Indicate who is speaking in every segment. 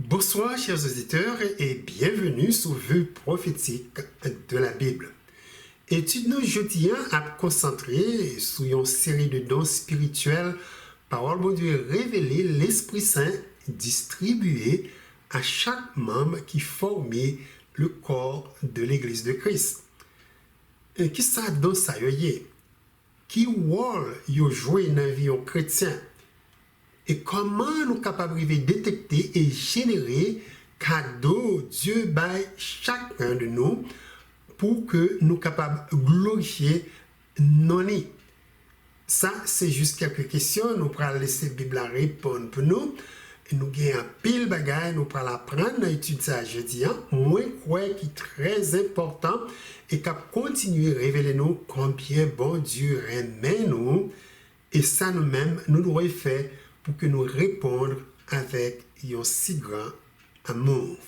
Speaker 1: Bonsoir chers auditeurs et bienvenue sur Vue prophétique de la Bible. Étude nous jeudi à concentrer sur une série de dons spirituels, parole de Dieu révélée, l'Esprit Saint distribué à chaque membre qui formait le corps de l'Église de Christ. Qui ça donne ça y qui rôle yo joué dans la vie chrétien? Et comment nous sommes capables de détecter et générer cadeaux Dieu baille chacun de nous pour que nous soyons capables de glorifier nos nids. Ça, c'est juste quelques questions. Nous allons laisser la Bible répondre pour nous. Et nous avons un pile bagaille, nous allons apprendre à étudier ça jeudi. Moi, je crois qu'il est très important et qu'à continuer à révéler nous combien bon Dieu aime nous. Et ça, nous-mêmes, nous devons faire pour que nous répondions avec un si grand amour.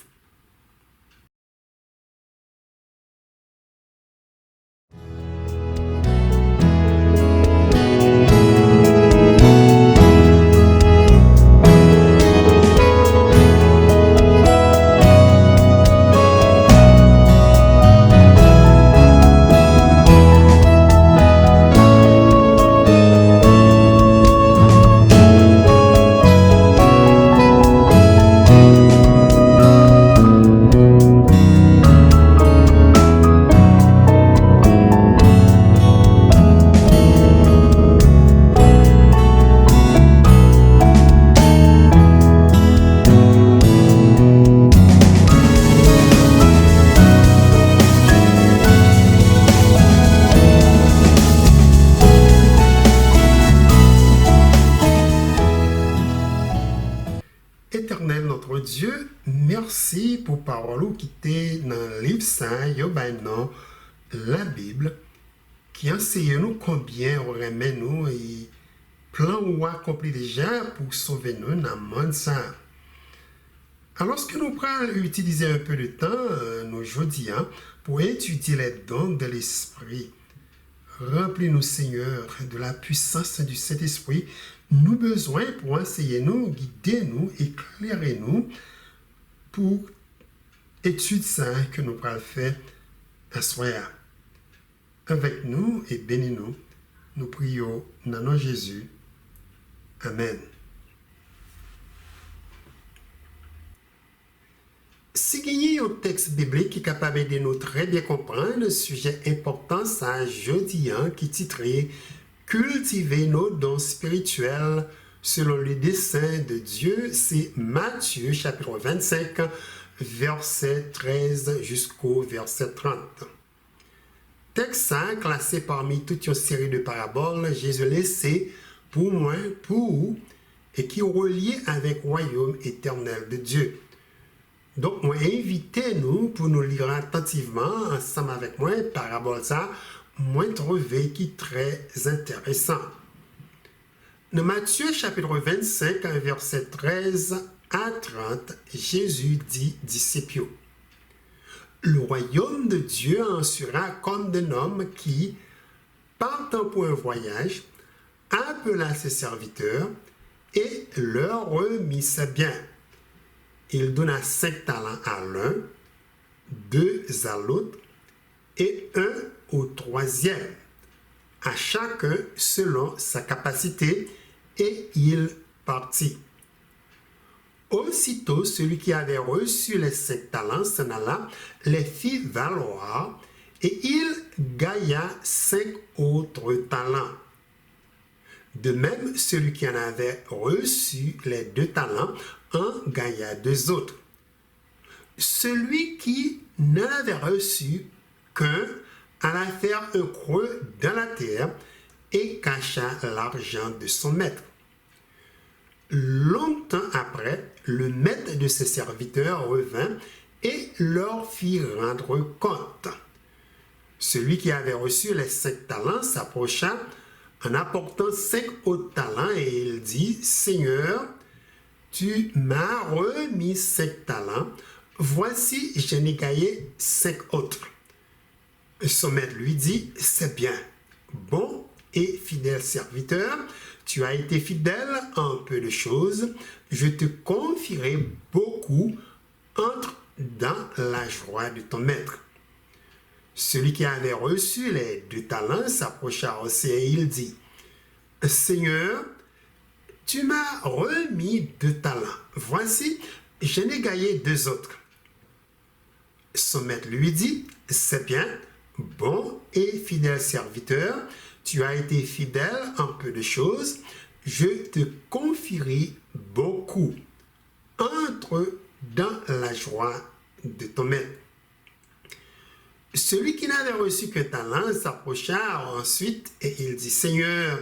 Speaker 1: Éternel notre Dieu, merci pour parole qui était dans le livre saint, la Bible, qui enseigne nous combien on remet nous et plan ou accompli déjà pour sauver nous dans le monde saint. Alors que nous prenons utiliser un peu de temps, nous jeudi, pour étudier les dons de l'Esprit. Remplis-nous, Seigneur, de la puissance du Saint-Esprit. Nous besoin pour enseigner nous, guider nous, éclairer nous pour étudier ça que nous allons faire à soir. Avec nous et bénis-nous. Nous prions dans nom de Jésus. Amen. Si il y a un texte biblique qui est capable de nous très bien comprendre le sujet important, ça jeudi qui titré Cultiver nos dons spirituels selon le dessein de Dieu, c'est Matthieu chapitre 25, verset 13 jusqu'au verset 30. Texte 5, classé parmi toute une série de paraboles, Jésus laissé pour moi, pour vous, et qui est relié avec le royaume éternel de Dieu. Donc, moi, invitez-nous pour nous lire attentivement, ensemble avec moi, parabole ça, moi, trouvé qui est très intéressant. Dans Matthieu chapitre 25, verset 13 à 30, Jésus dit disciples: le royaume de Dieu en sera comme d'un homme qui, partant pour un voyage, appela ses serviteurs et leur remit ses biens. Il donna 5 talents à l'un, 2 à l'autre, et 1 au troisième, à chacun selon sa capacité, et il partit. Aussitôt, celui qui avait reçu les 5 talents s'en alla, les fit valoir, et il gagna 5 autres talents. De même, celui qui en avait reçu les 2 talents en gagna 2 autres. Celui qui n'en avait reçu qu'un alla faire un creux dans la terre et cacha l'argent de son maître. Longtemps après, le maître de ses serviteurs revint et leur fit rendre compte. Celui qui avait reçu les 5 talents s'approcha en apportant 5 autres talents et il dit: Seigneur, tu m'as remis 5 talents, voici je n'ai gagné 5 autres. Son maître lui dit: c'est bien, bon et fidèle serviteur, Tu as été fidèle en peu de choses, je te confierai beaucoup. Entre dans la joie de ton maître. Celui qui avait reçu les 2 talents s'approcha aussi et il dit, Seigneur, tu m'as remis 2 talents. Voici, je n'ai gagné 2 autres. Son maître lui dit, c'est bien, bon et fidèle serviteur, tu as été fidèle en peu de choses, je te confierai beaucoup. Entre dans la joie de ton maître. Celui qui n'avait reçu qu'un talent s'approcha ensuite et il dit, Seigneur,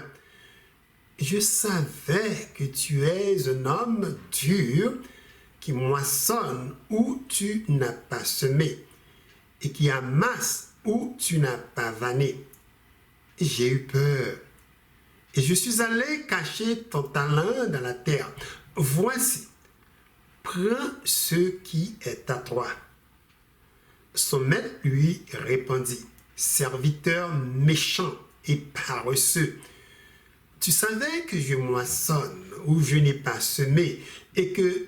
Speaker 1: je savais que tu es un homme dur qui moissonne où tu n'as pas semé et qui amasse où tu n'as pas vanné. J'ai eu peur et je suis allé cacher ton talent dans la terre. Voici, prends ce qui est à toi. Son maître lui répondit, serviteur méchant et paresseux, tu savais que je moissonne où je n'ai pas semé et que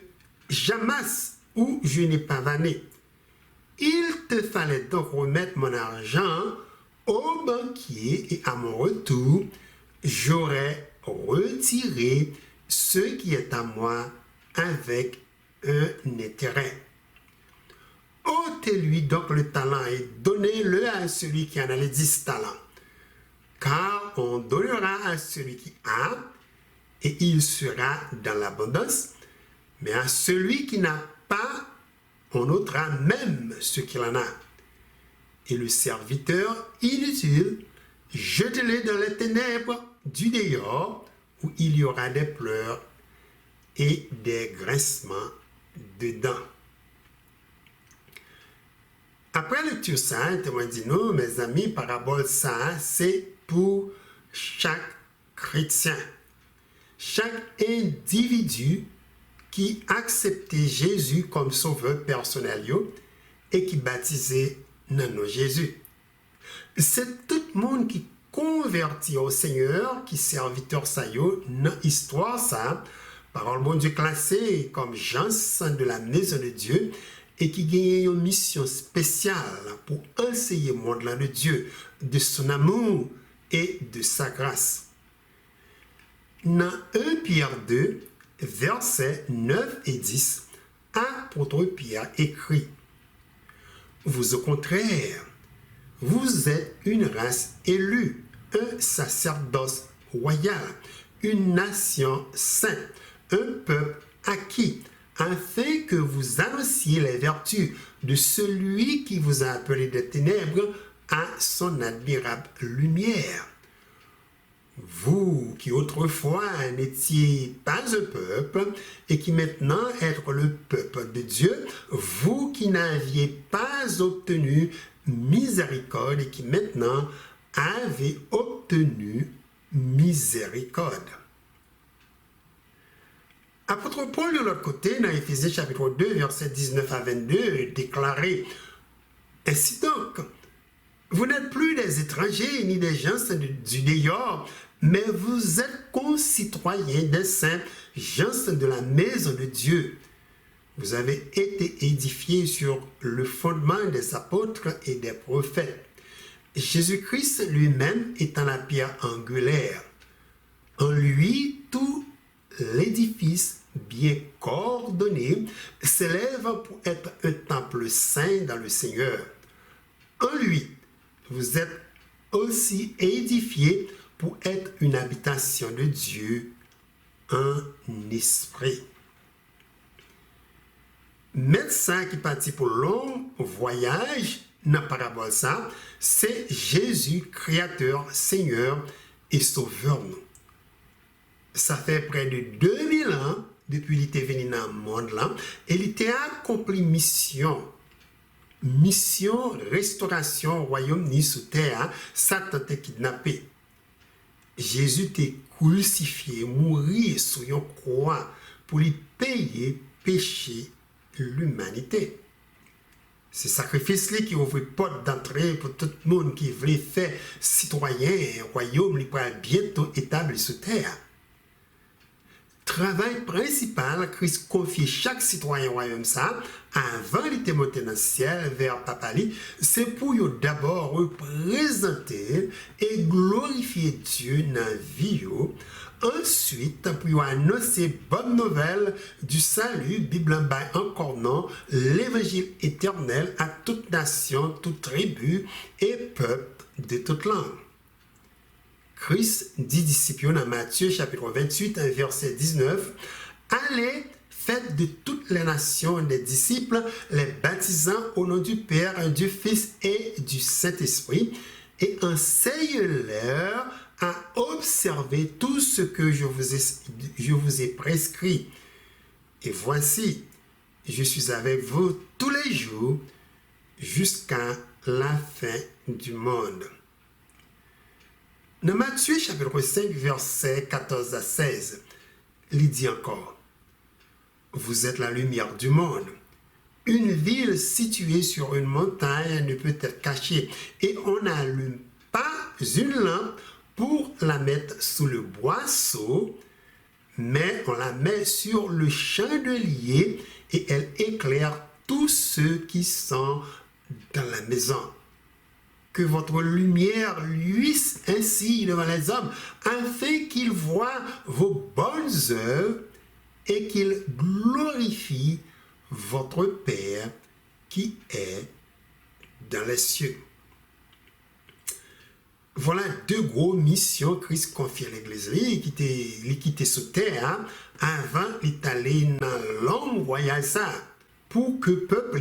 Speaker 1: j'amasse où je n'ai pas vanné. Il te fallait donc remettre mon argent au banquier et à mon retour, j'aurais retiré ce qui est à moi avec un intérêt. Ôtez-lui donc le talent et donnez-le à celui qui en a les 10 talents. Car on donnera à celui qui a, et il sera dans l'abondance, mais à celui qui n'a pas, on ôtera même ce qu'il en a. Et le serviteur inutile, jetez-le dans les ténèbres du dehors, où il y aura des pleurs et des grincements dedans. Après lecture sainte, on dit non, mes amis, parabole ça, c'est pour chaque chrétien, chaque individu qui acceptait Jésus comme sauveur personnel et qui baptisait dans nom Jésus. C'est tout le monde qui convertit au Seigneur, qui serviteur ça dans l'histoire ça, parole bon Dieu classée comme gens de la maison de Dieu et qui gagne une mission spéciale pour enseigner le monde de Dieu, de son amour et de sa grâce. Dans 1 Pierre 2, versets 9 et 10, apôtre Pierre écrit, vous au contraire, vous êtes une race élue, un sacerdoce royal, une nation sainte, un peuple acquis, afin que vous annonciez les vertus de celui qui vous a appelé des ténèbres à son admirable lumière. Vous qui autrefois n'étiez pas un peuple et qui maintenant êtes le peuple de Dieu, vous qui n'aviez pas obtenu miséricorde et qui maintenant avez obtenu miséricorde. Apôtre Paul, de l'autre côté, dans Éphésiens chapitre 2, versets 19 à 22, déclarait « Ainsi donc, vous n'êtes plus des étrangers ni des gens du dehors, mais vous êtes concitoyens des saints, gens de la maison de Dieu. Vous avez été édifiés sur le fondement des apôtres et des prophètes. Jésus-Christ lui-même étant la pierre angulaire. En lui, tout l'édifice bien coordonné s'élève pour être un temple saint dans le Seigneur. En lui, vous êtes aussi édifiés pour être une habitation de Dieu, un esprit. Médecin qui partit pour long voyage, dans la parabole ça, c'est Jésus, Créateur, Seigneur et Sauveur nous. Ça fait près de 2000 ans depuis qu'il était venu dans le monde là, et il était accompli mission restauration royaume ni sous terre, Satan était kidnappé. Jésus était crucifié, mourir sur une croix pour lui payer péché l'humanité. C'est sacrifice qui ouvre porte d'entrée pour tout le monde qui voulait faire citoyen, un royaume qui pourrait bientôt établi sur terre. Travail principal, Christ confie chaque citoyen royaume ça, avant de monter dans le ciel vers Papali, c'est pour d'abord représenter et glorifier Dieu dans la vie. Ensuite, pour annoncer bonne nouvelle du salut, Bible en encore non, l'évangile éternel à toute nation, toute tribu et peuple de toute langue. Christ dit disciples dans Matthieu chapitre 28, verset 19, « Allez, faites de toutes les nations des disciples, les baptisant au nom du Père, du Fils et du Saint-Esprit, et enseignez-leur à observer tout ce que je vous ai prescrit. Et voici, je suis avec vous tous les jours jusqu'à la fin du monde. » Dans Matthieu chapitre 5, verset 14 à 16, il dit encore, « Vous êtes la lumière du monde. Une ville située sur une montagne ne peut être cachée, et on n'allume pas une lampe pour la mettre sous le boisseau, mais on la met sur le chandelier et elle éclaire tous ceux qui sont dans la maison. Que votre lumière luise ainsi devant les hommes, afin qu'ils voient vos bonnes œuvres et qu'ils glorifient votre Père qui est dans les cieux. » Voilà deux grosses missions que Christ confie à l'Église. Il quittait sur terre avant d'aller dans l'homme royal ça, pour que le peuple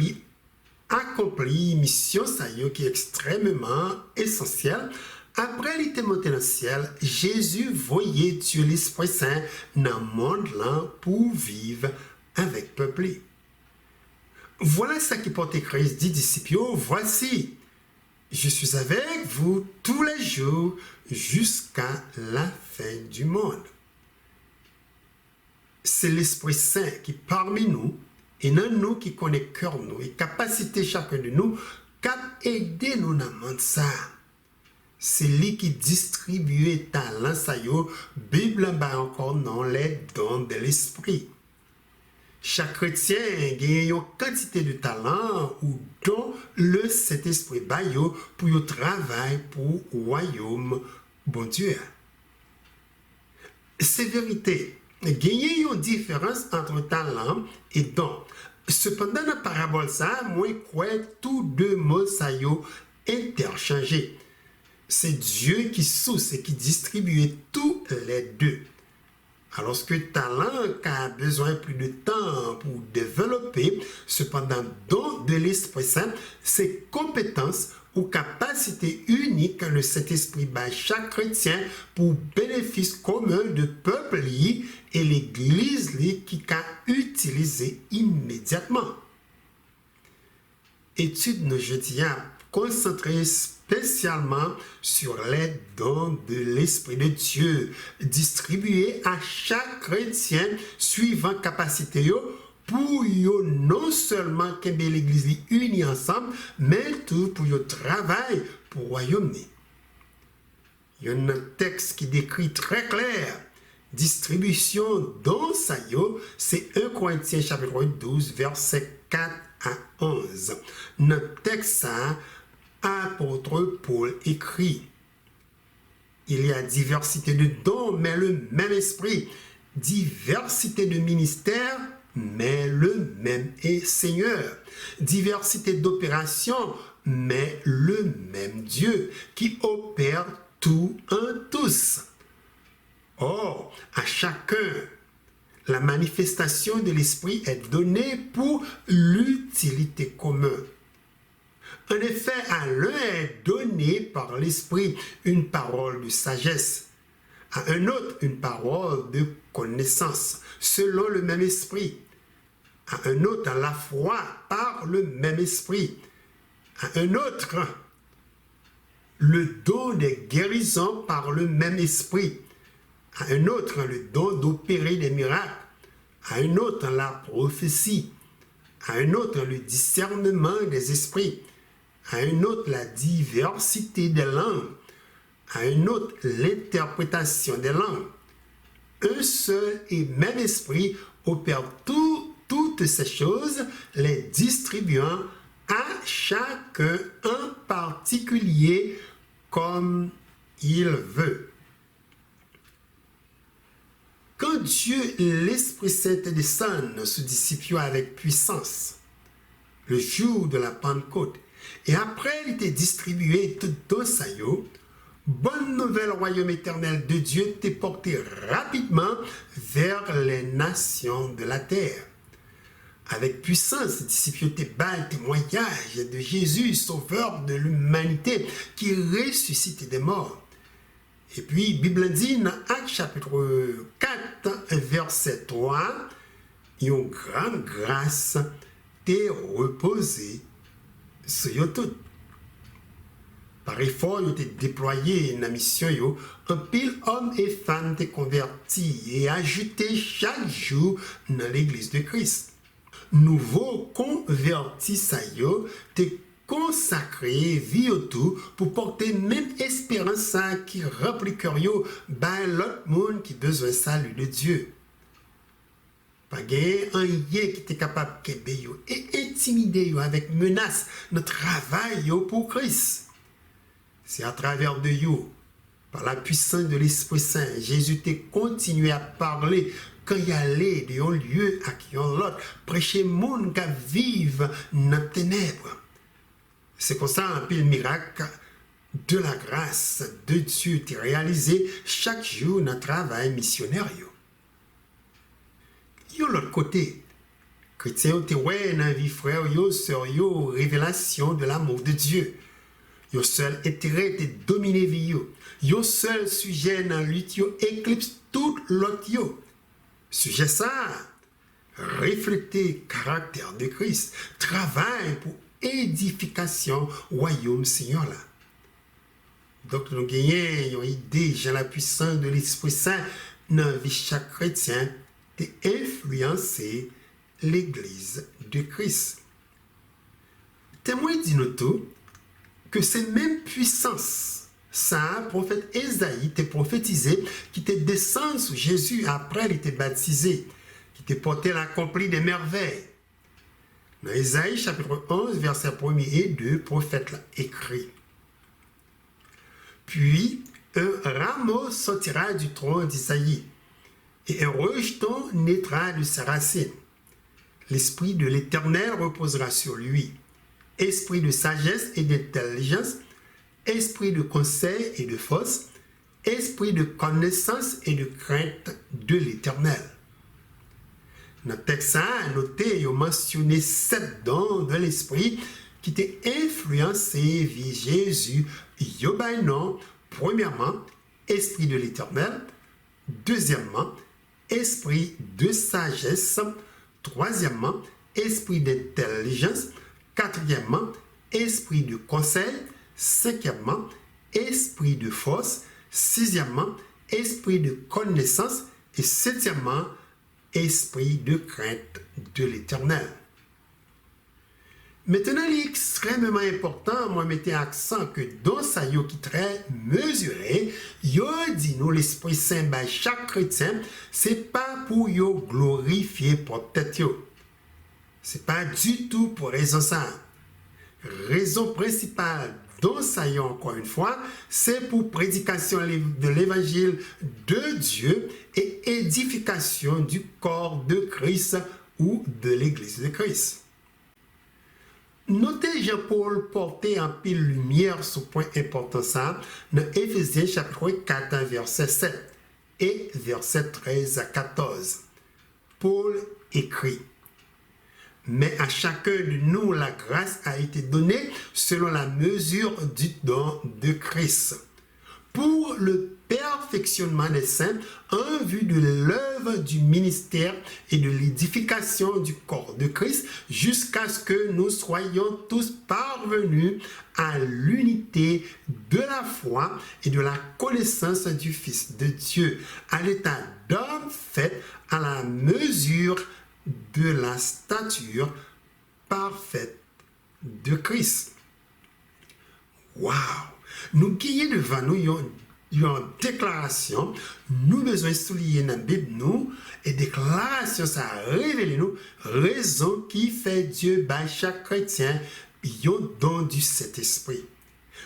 Speaker 1: accomplit une mission qui est extrêmement essentielle. Après il était monté dans le ciel, Jésus voyait Dieu l'Esprit Saint dans le monde là pour vivre avec le peuple. Voilà ce qui porte Christ dit disciples, voici, je suis avec vous tous les jours jusqu'à la fin du monde. C'est l'Esprit Saint qui parmi nous, et non nous qui connaît cœur nous, et capacité chacun de nous, cap aider nous dans le monde ça. C'est lui qui distribue talent ça yo, Bible ba encore non les dons de l'esprit. Chaque chrétien a une quantité de talent ou dont le Saint-Esprit ba yo pour yo travail pour le royaume bon Dieu. C'est vérité. Il y a une différence entre talent et don. Cependant, dans la parabole, ça, moi, je crois tous deux mots ça interchangés. C'est Dieu qui source et qui distribue tous les deux. Alors que talent a besoin de plus de temps pour développer, cependant, don de l'Esprit Saint, c'est compétences ou capacité unique que le Saint-Esprit bat chaque chrétien pour bénéfice commun de peuple et l'Église qui a utilisé immédiatement. Étude nos jeudi concentrée spécialement sur les dons de l'Esprit de Dieu, distribués à chaque chrétien suivant capacité pour non seulement que l'Église unie ensemble, mais tout pour le travail pour le royaume. Il y a un texte qui décrit très clair distribution dont ça c'est 1 Corinthiens chapitre 12 verset 4 à 11. Notre texte ça, apôtre Paul écrit, il y a diversité de dons, mais le même esprit, diversité de ministères, mais le même Seigneur, diversité d'opérations, mais le même Dieu qui opère tout en tous. Or, à chacun, la manifestation de l'Esprit est donnée pour l'utilité commune. En effet, à l'un est donné par l'Esprit une parole de sagesse, à un autre une parole de connaissance, selon le même Esprit, à un autre la foi par le même Esprit, à un autre le don des guérisons par le même Esprit, à un autre le don d'opérer des miracles, à un autre la prophétie, à un autre le discernement des esprits, à un autre la diversité des langues, à un autre l'interprétation des langues. un seul et même esprit opère toutes ces choses, les distribuant à chacun en particulier comme il veut. Quand Dieu, l'Esprit Saint, descend sous disciples avec puissance, le jour de la Pentecôte, et après il était distribué tout dans sa yo, bonne nouvelle royaume éternel de Dieu t'est porté rapidement vers les nations de la terre. Avec puissance, les disciples te le témoignage de Jésus, sauveur de l'humanité, qui ressuscite des morts. Et puis, Bible dit dans Actes chapitre 4, verset 3, une grande grâce t'est reposée sur eux tous. Par effort, ils ont été déployés dans la mission, un pile hommes et femmes t'est convertis et ajoutés chaque jour dans l'église de Christ. Nouveau convertis ça t'es consacré vie tout pour porter même espérance qui remplit cœur ben l'autre monde qui besoin salut de Dieu. Pas un yé qui est capable de et intimider avec menace notre travail pour Christ. C'est à travers de you, par la puissance de l'Esprit Saint, Jésus t'a continué à parler quand il allait d'un lieu à qui on l'autre, prêcher monde qui vivent dans les ténèbres. C'est comme ça un peu le miracle de la grâce de Dieu qui est réalisé chaque jour dans le travail missionnaire. De l'autre côté, chrétiens ont ouais dans la vie frère sur yo révélation de l'amour de Dieu. Yo seul intérêt est de dominer vie yo seul sujet dans lutte yo éclipse tout l'autre yo. Sujet ça, refléter caractère de Christ, travail pour édification royaume Seigneur là. Donc nous gagnons une idée, j'ai la puissance de l'Esprit Saint dans la vie chaque chrétien d'influencer l'Église de Christ. Témoin dit nous tout que ces mêmes puissances, ça, prophète Ésaïe t'a prophétisé, qui te descend sur Jésus après il était baptisé, qui te porté l'accompli des merveilles. Dans Ésaïe chapitre 11, verset 1 et 2, prophète l'a écrit. Puis un rameau sortira du tronc d'Isaïe, et un rejeton naîtra de sa racine. L'esprit de l'Éternel reposera sur lui, esprit de sagesse et d'intelligence, esprit de conseil et de force, esprit de connaissance et de crainte de l'Éternel. Dans le texte, noté, il a mentionné 7 dons de l'esprit qui étaient influencés via Jésus. Il y a non, premièrement, esprit de l'Éternel, deuxièmement, esprit de sagesse, troisièmement, esprit d'intelligence, quatrièmement, esprit de conseil, cinquièmement, esprit de force, sixièmement, esprit de connaissance et septièmement, esprit de crainte de l'Éternel. Maintenant, il est extrêmement important, moi, mettez accent que dans ça, qui est très mesuré, yo dit nous l'Esprit Saint, ben, chaque chrétien, c'est pas pour yo glorifier pour tête yo. C'est pas du tout pour raison ça. Raison principale dans ça, encore une fois, c'est pour prédication de l'évangile de Dieu et édification du corps de Christ ou de l'Église de Christ. Notez Jean-Paul porter en pile lumière sur ce point important ça dans Éphésiens chapitre 4 verset 7 et verset 13 à 14. Paul écrit: mais à chacun de nous la grâce a été donnée selon la mesure du don de Christ, pour le perfectionnement des saints en vue de l'œuvre du ministère et de l'édification du corps de Christ, jusqu'à ce que nous soyons tous parvenus à l'unité de la foi et de la connaissance du Fils de Dieu, à l'état d'homme fait à la mesure de la stature parfaite de Christ. Waouh! Nous gagnons devant nous une déclaration, nous besoin souligner dans la Bible, nous, et déclaration, ça révèle nous, raison qui fait Dieu, by chaque chrétien, un don du Saint-Esprit.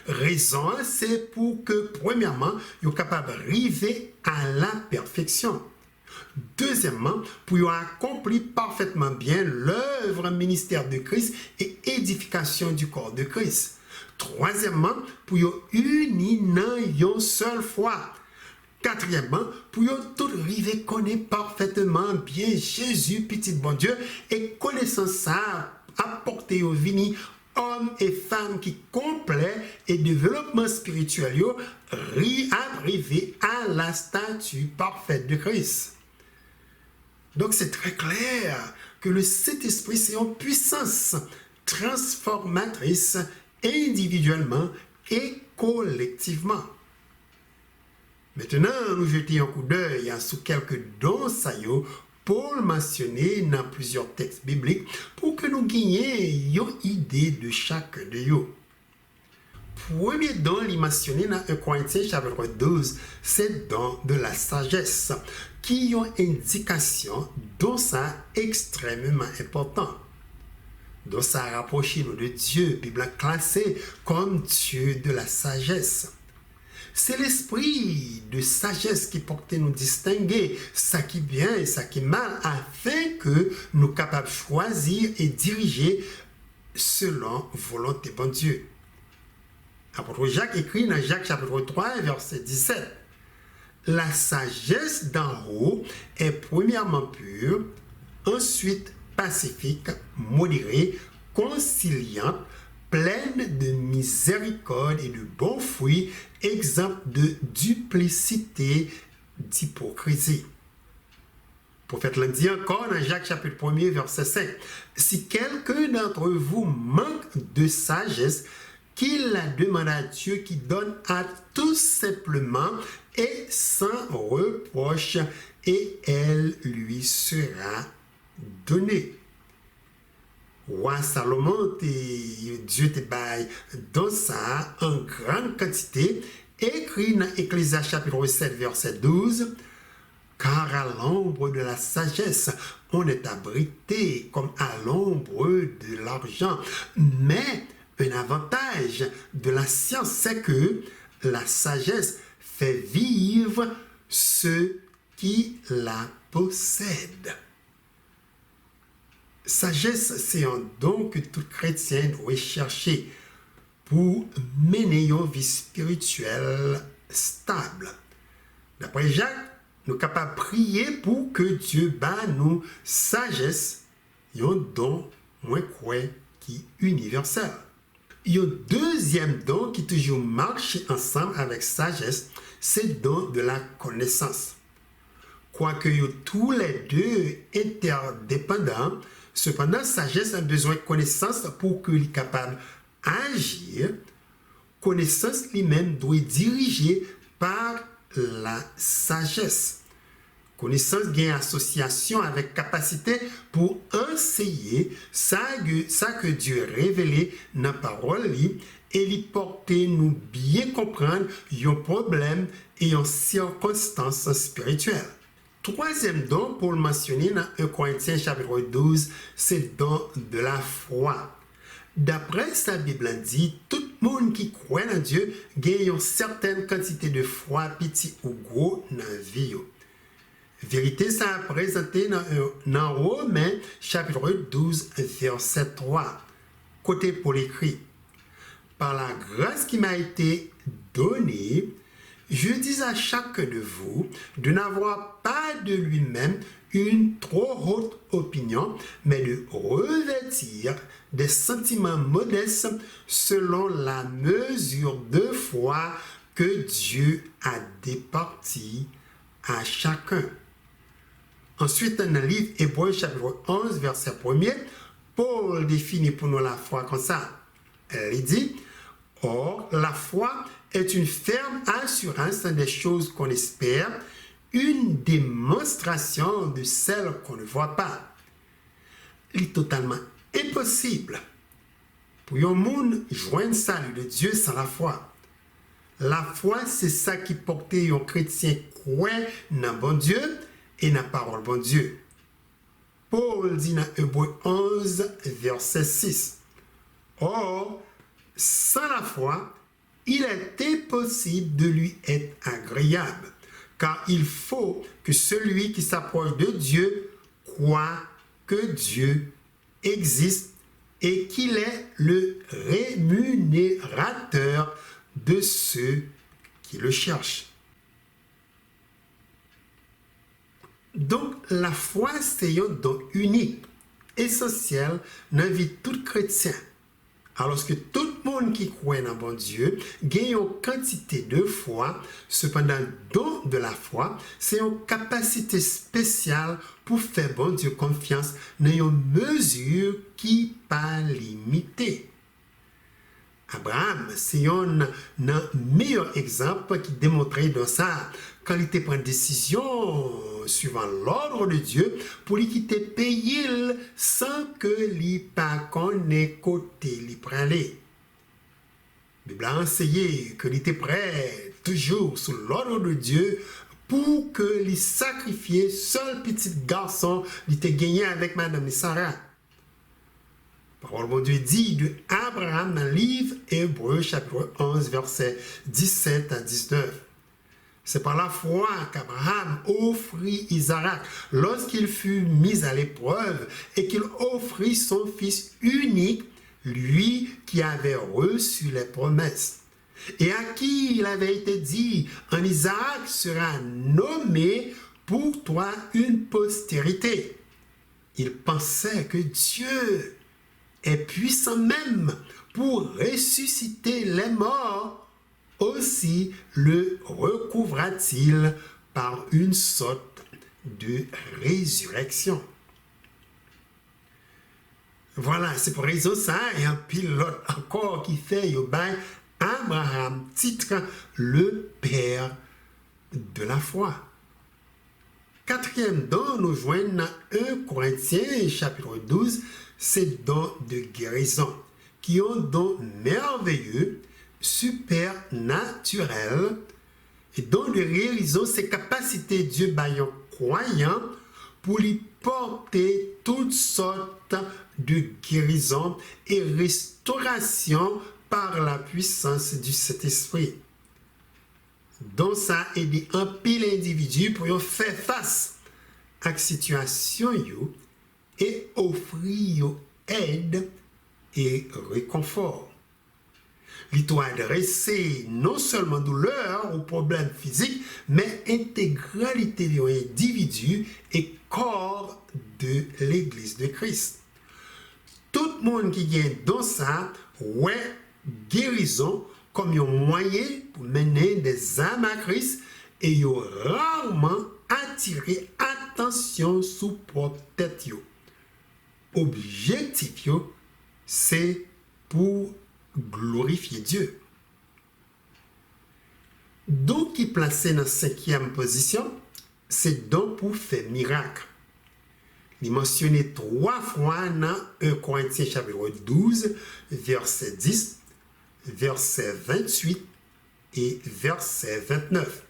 Speaker 1: Raison, c'est pour que, premièrement, ils soient capables d'arriver à la perfection. Deuxièmement, pour accomplir parfaitement bien l'œuvre ministère de Christ et édification du corps de Christ. Troisièmement, pour unir dans une seule foi. Quatrièmement, pour tout arriver connaître parfaitement bien Jésus, petit bon Dieu, et connaissant ça, apporter au vini hommes et femmes qui complètent et développement spirituel, arriver à la statue parfaite de Christ. Donc c'est très clair que le Saint-Esprit, c'est une puissance transformatrice individuellement et collectivement. Maintenant, nous jetons un coup d'œil sur quelques dons pour le mentionner dans plusieurs textes bibliques pour que nous gagnions une idée de chacun de eux. Premier don, il est mentionné dans 1 Corinthiens chapitre 12, c'est le don de la sagesse, qui ont indication dont ça extrêmement important. Donc ça rapproche nous de Dieu, Bible classé comme Dieu de la sagesse. C'est l'esprit de sagesse qui porte nous distinguer ça qui est bien et ça qui est mal, afin que nous soyons capables de choisir et diriger selon volonté de Dieu. Apôtre Jacques écrit dans Jacques chapitre 3, verset 17. La sagesse d'en haut est premièrement pure, ensuite pacifique, modérée, conciliante, pleine de miséricorde et de bons fruits, exempte de duplicité, d'hypocrisie. Le prophète l'a dit encore dans Jacques chapitre 1, verset 5. Si quelqu'un d'entre vous manque de sagesse, qu'il la demande à Dieu qui donne à tous simplement et sans reproche, et elle lui sera donnée. Roi Salomon, Dieu te baille dans ça en grande quantité, écrit dans Ecclésias chapitre 7, verset 12, car à l'ombre de la sagesse, on est abrité comme à l'ombre de l'argent. Mais un avantage de la science, c'est que la sagesse fait vivre ceux qui la possèdent. Sagesse, c'est un don que tout chrétien doit chercher pour mener une vie spirituelle stable. D'après Jacques, nous sommes capables de prier pour que Dieu bat nous sagesse, un don moins quoi qui est universel. Il y a un deuxième don qui toujours marche ensemble avec sagesse, c'est le don de la connaissance. Quoique tous les deux interdépendants, cependant, sagesse a besoin de connaissance pour qu'il soit capable d'agir. Connaissance lui-même doit être dirigée par la sagesse. Connaissance gagne association avec capacité pour enseigner ça que Dieu a révélé dans la parole et lui porter nous bien comprendre un problème et une circonstance spirituelle. Troisième don pour le mentionner dans 1 Corinthiens chapitre 12, c'est le don de la foi. D'après sa Bible dit, tout le monde qui croit en Dieu gagne une certaine quantité de foi, petit ou gros, dans la vie. Vérité, ça a présenté dans Romains chapitre 12, verset 3. Côté pour l'écrit. Par la grâce qui m'a été donnée, je dis à chacun de vous de n'avoir pas de lui-même une trop haute opinion, mais de revêtir des sentiments modestes selon la mesure de foi que Dieu a départie à chacun. Ensuite, dans le livre Hébreux chapitre 11, verset 1er, Paul définit pour nous la foi comme ça. Elle dit, « Or, la foi est une ferme assurance des choses qu'on espère, une démonstration de celles qu'on ne voit pas. » Il est totalement impossible pour un monde joindre le salut de Dieu sans la foi. La foi, c'est ça qui portait un chrétien croire dans bon Dieu et dans la parole bon Dieu. Paul dit dans Hébreux 11, verset 6. Or, sans la foi, il est impossible de lui être agréable, car il faut que celui qui s'approche de Dieu croit que Dieu existe et qu'il est le rémunérateur de ceux qui le cherchent. Donc, la foi, c'est un don unique, essentiel dans la vie de tout chrétien. Alors que tout le monde qui croit dans bon Dieu gagne une quantité de foi, cependant, le don de la foi, c'est une capacité spéciale pour faire bon Dieu confiance dans une mesure qui n'est pas limitée. Abraham, c'est un meilleur exemple qui démontrait dans ça, quand il était pris une décision suivant l'ordre de Dieu pour lui quitter pays sans que lui pas connaît côté lui praler. La Bible a enseigné que il était prêt toujours sous l'ordre de Dieu pour que lui sacrifier seul petit garçon il était gagné avec madame Sarah. Parole de Dieu dit de Abraham dans le livre Hébreux chapitre 11 verset 17 à 19. C'est par la foi qu'Abraham offrit Isaac lorsqu'il fut mis à l'épreuve et qu'il offrit son fils unique, lui qui avait reçu les promesses. Et à qui il avait été dit, en Isaac sera nommé pour toi une postérité. Il pensait que Dieu est puissant même pour ressusciter les morts. Aussi le recouvra-t-il par une sorte de résurrection. Voilà, c'est pour raison ça, et un pilote encore qui fait Abraham titre le père de la foi. Quatrième don, nous joignons dans 1 Corinthiens chapitre 12, c'est don de guérison, qui ont un don merveilleux, supernaturel, et don de guérison, ses capacités Dieu baillon croyant pour lui porter toutes sortes de guérison et restauration par la puissance du Saint-Esprit. Donc ça aide un pile individu pour faire face à la situation et offrir aide et réconfort. Il doit adresser non seulement douleur ou problèmes physiques, mais intégralité de l'individu et corps de l'Église de Christ. Tout le monde qui vient dans ça, ouais, guérison comme un moyen pour mener des âmes à Christ et y rarement attirer attention sous propre tête. Objectif, c'est pour glorifier Dieu. Donc, qui est placé dans la 5e position, c'est donc pour faire miracle. Il est mentionné 3 fois dans 1 Corinthiens chapitre 12, verset 10, verset 28 et verset 29.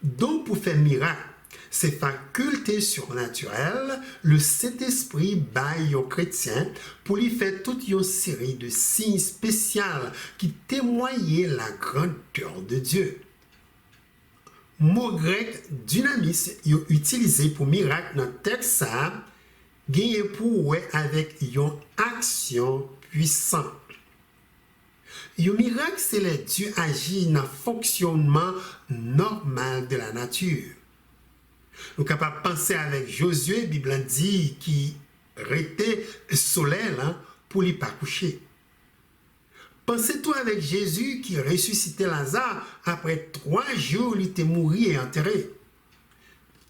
Speaker 1: Donc, pour faire miracle, ces facultés surnaturelles, le Saint-Esprit baille aux chrétiens pour lui faire toute une série de signes spéciaux qui témoignent la grandeur de Dieu. Mot grec dynamis utilisé pour miracle dans le texte, gagne pour avec une action puissante. Un miracle, c'est le Dieu agit dans le fonctionnement normal de la nature. Nous sommes capables de penser avec Josué, la Bible dit, qui était soleil pour ne pas coucher. Pensez-toi avec Jésus qui ressuscitait Lazare après 3 jours, il était mort et enterré.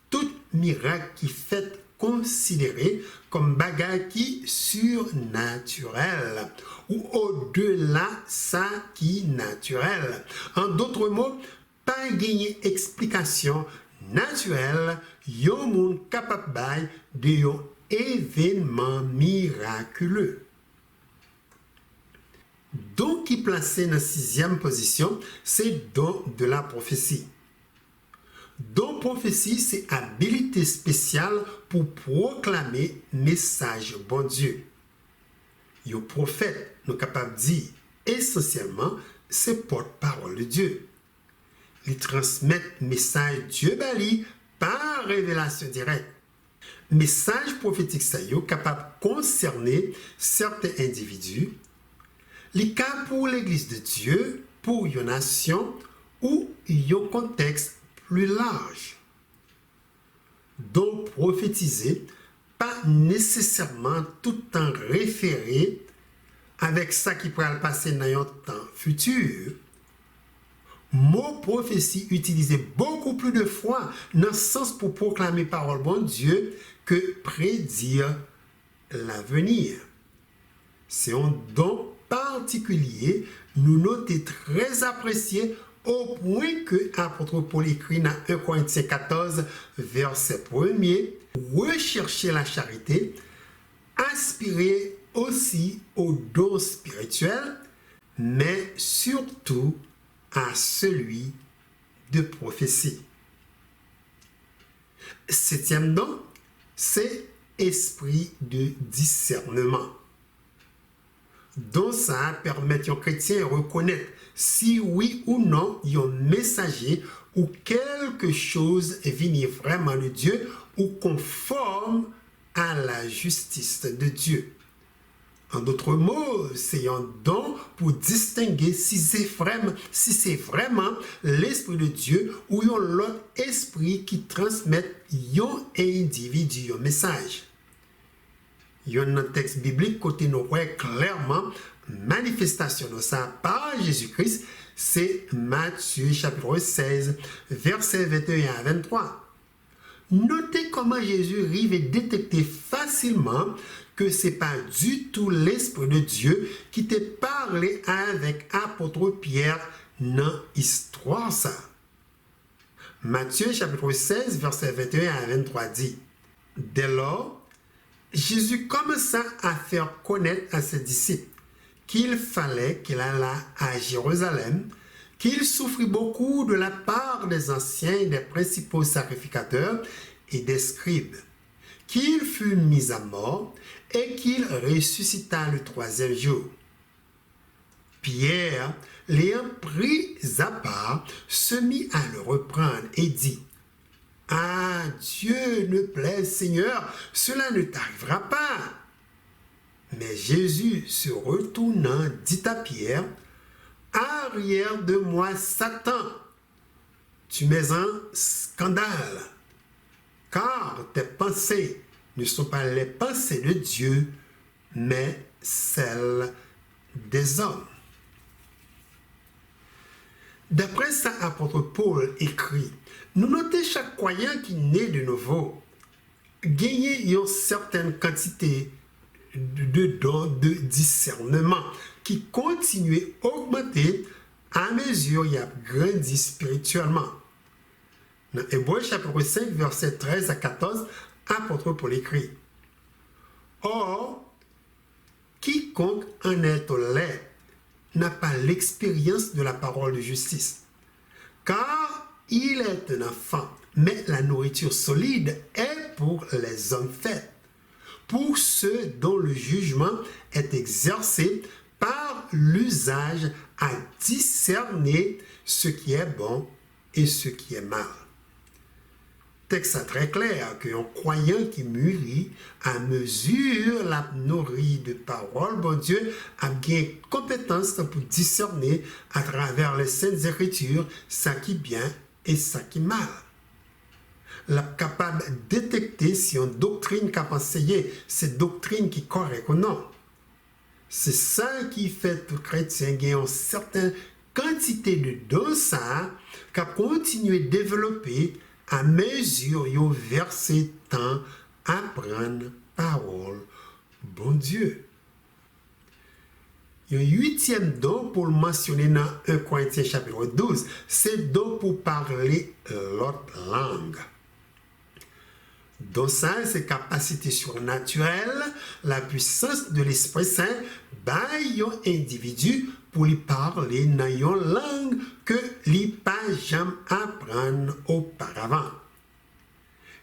Speaker 1: Tout miracle qui fait considéré comme bagage qui surnaturel ou au-delà ça qui naturel. En d'autres mots, pas gagner explication naturelle, yon moun capable de yon événement miraculeux. Don qui placé dans la 6e position, c'est don de la prophétie. Don prophétie, c'est habilité spéciale pour proclamer message bon Dieu. Yo prophète, nous capable de dire essentiellement, c'est porte-parole de Dieu. Ils transmettent message Dieu bali par révélation directe. Message prophétique ça yo capable de concerner certains individus, les cas pour l'église de Dieu, pour une nation ou un contexte plus large. Donc prophétiser, pas nécessairement tout le temps référé avec ça qui pourrait le passer dans un temps futur. Mot prophétie utilisé beaucoup plus de fois dans le sens pour proclamer parole bon Dieu que prédire l'avenir. C'est un don particulier, nous notons très apprécié au point que l'apôtre Paul écrit dans 1 Corinthiens 14, verset 1er, rechercher la charité, aspirer aussi au don spirituel, mais surtout à celui de prophétie. 7e don, c'est esprit de discernement. Donc ça permet aux chrétiens de reconnaître si oui ou non il y a un messager ou quelque chose est venu vraiment de Dieu ou conforme à la justice de Dieu. En d'autres mots, c'est un don pour distinguer si c'est vraiment l'Esprit de Dieu ou un autre esprit qui transmet un individu un message. Il y a un texte biblique côté nous voit clairement manifestation de ça par Jésus-Christ, c'est Matthieu chapitre 16, versets 21 à 23. Notez comment Jésus arrive à détecter facilement que ce n'est pas du tout l'Esprit de Dieu qui t'a parlé avec l'apôtre Pierre dans l'histoire ça. Matthieu chapitre 16, versets 21 à 23 dit, « Dès lors, Jésus commença à faire connaître à ses disciples qu'il fallait qu'il allât à Jérusalem, qu'il souffrit beaucoup de la part des anciens et des principaux sacrificateurs et des scribes, qu'il fut mis à mort et qu'il ressuscita le 3e jour. Pierre, l'ayant pris à part, se mit à le reprendre et dit, « Ah, Dieu ne plaise, Seigneur, cela ne t'arrivera pas. » Mais Jésus, se retournant, dit à Pierre, « Arrière de moi, Satan, tu mets un scandale, car tes pensées ne sont pas les pensées de Dieu, mais celles des hommes. » D'après ça, l'apôtre Paul écrit, nous notons chaque croyant qui naît de nouveau, gagner une certaine quantité de dons de discernement qui continue à augmenter à mesure qu'il a grandi spirituellement. Dans Hébreux chapitre 5, verset 13 à 14, l'apôtre Paul écrit, « Or, quiconque en est au lait n'a pas l'expérience de la parole de justice, car il est un enfant, mais la nourriture solide est pour les hommes faits, pour ceux dont le jugement est exercé par l'usage à discerner ce qui est bon et ce qui est mal. » Texte très clair qu'un croyant qui mûrit à mesure la nourrit de parole, bon Dieu, a bien compétence pour discerner à travers les saintes écritures ça qui est bien et ça qui est mal. La capable de détecter si une doctrine qu'a enseigné, c'est doctrine qui est correcte ou non. C'est ça qui fait tout chrétien gagner une certaine quantité de dons ça qu'a continué à développer à mesure yo verset temps apprendre parole bon Dieu. Il y a un 8e don pour le mentionner dans 1 Corinthiens chapitre 12, c'est don pour parler l'autre langue. Dans ça, ses capacités surnaturelles, la puissance de l'Esprit Saint, bail un individu pour lui parler dans une langue que lui pas jamais apprendre auparavant.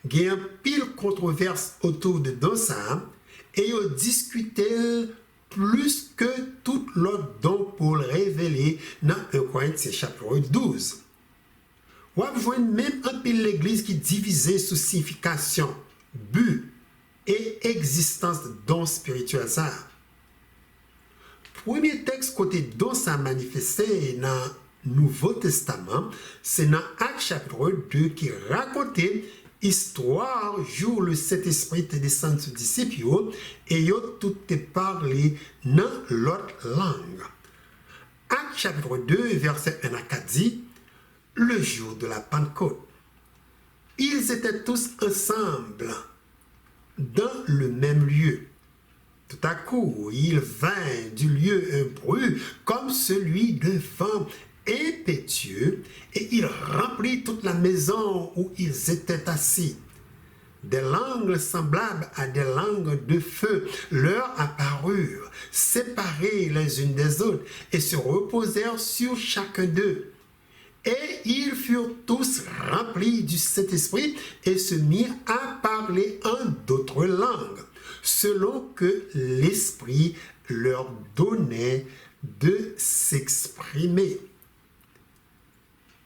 Speaker 1: Il y a une pile controverse autour de ça et ils discutent plus que tout l'autre don pour le révéler dans 1 Corinthiens chapitre 12. On voit même un peu l'église qui est divisée sous signification, but et existence de dons spirituels. Premier texte côté don ça manifesté dans le Nouveau Testament, c'est dans Actes chapitre 2 qui racontait histoire jour le Saint-Esprit est descendu sur les disciples et ils ont tout parlé dans l'autre langue. Actes chapitre 2 verset 1 à 4 dit le jour de la Pentecôte. Ils étaient tous ensemble dans le même lieu. Tout à coup, il vint du lieu un bruit comme celui d'un vent impétueux et il remplit toute la maison où ils étaient assis. Des langues semblables à des langues de feu leur apparurent, séparées les unes des autres, et se reposèrent sur chacun d'eux. Et ils furent tous remplis du Saint-Esprit et se mirent à parler en d'autres langues, selon que l'Esprit leur donnait de s'exprimer.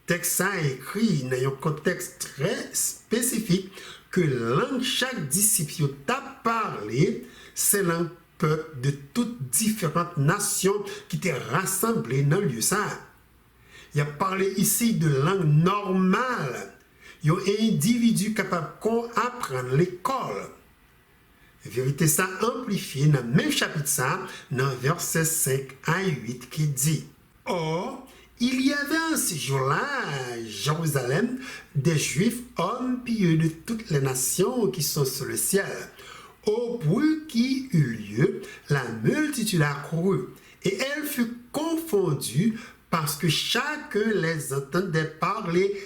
Speaker 1: Texte a écrit dans un contexte très spécifique que langue chaque disciple t'a parlé, c'est langue peuple de toutes différentes nations qui étaient rassemblées dans le lieu ça. Il a parlé ici de langue normale. Il y a un individu capable d'apprendre l'école. La vérité, ça amplifié dans le même chapitre, ça, dans verset 5 à 8, qui dit or, il y avait en ce jour-là à Jérusalem des Juifs, hommes pieux de toutes les nations qui sont sur le ciel. Au bruit qui eut lieu, la multitude accourut, et elle fut confondue parce que chacun les entendait parler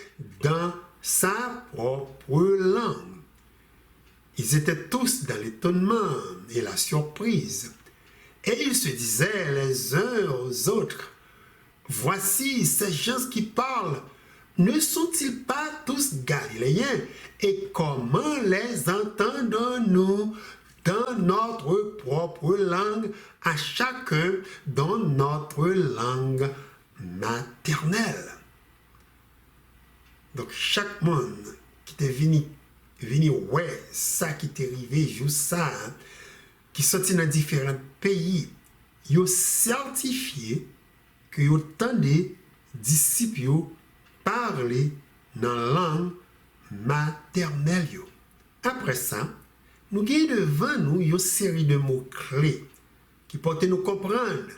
Speaker 1: dans sa propre langue. Ils étaient tous dans l'étonnement et la surprise. Et ils se disaient les uns aux autres, « Voici ces gens qui parlent, ne sont-ils pas tous galiléens? Et comment les entendons-nous dans notre propre langue, à chacun dans notre langue maternelle? » Donc, chaque monde qui était venu ouais, ça qui t'est arrivé, juste ça, hein, qui sorti dans différents pays, ils ont certifié que autant de disciples parler dans la langue maternelle. Après ça, nous avons devant nous une série de mots-clés qui peuvent nous comprendre.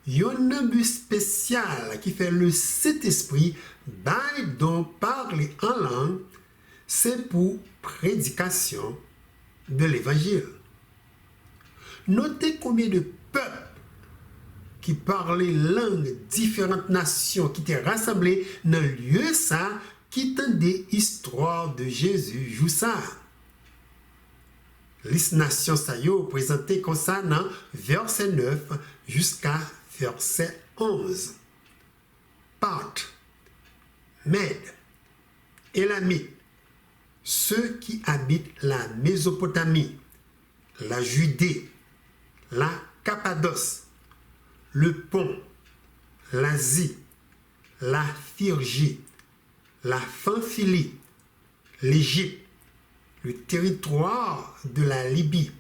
Speaker 1: Il y a un but spécial qui fait le Saint-Esprit dont parler en langue, c'est pour prédication de l'évangile. Notez combien de peuples qui parlaient langues différentes nations qui étaient rassemblés dans le lieu ça qui tendaient l'histoire de Jésus joue ça. Les nations ça y est présentées comme ça dans verset 9 jusqu'à verset 11. Parthes, Mèdes, Élamites, ceux qui habitent la Mésopotamie, la Judée, la Cappadoce, le Pont, l'Asie, la Phrygie, la Pamphylie, l'Égypte, le territoire de la Libye,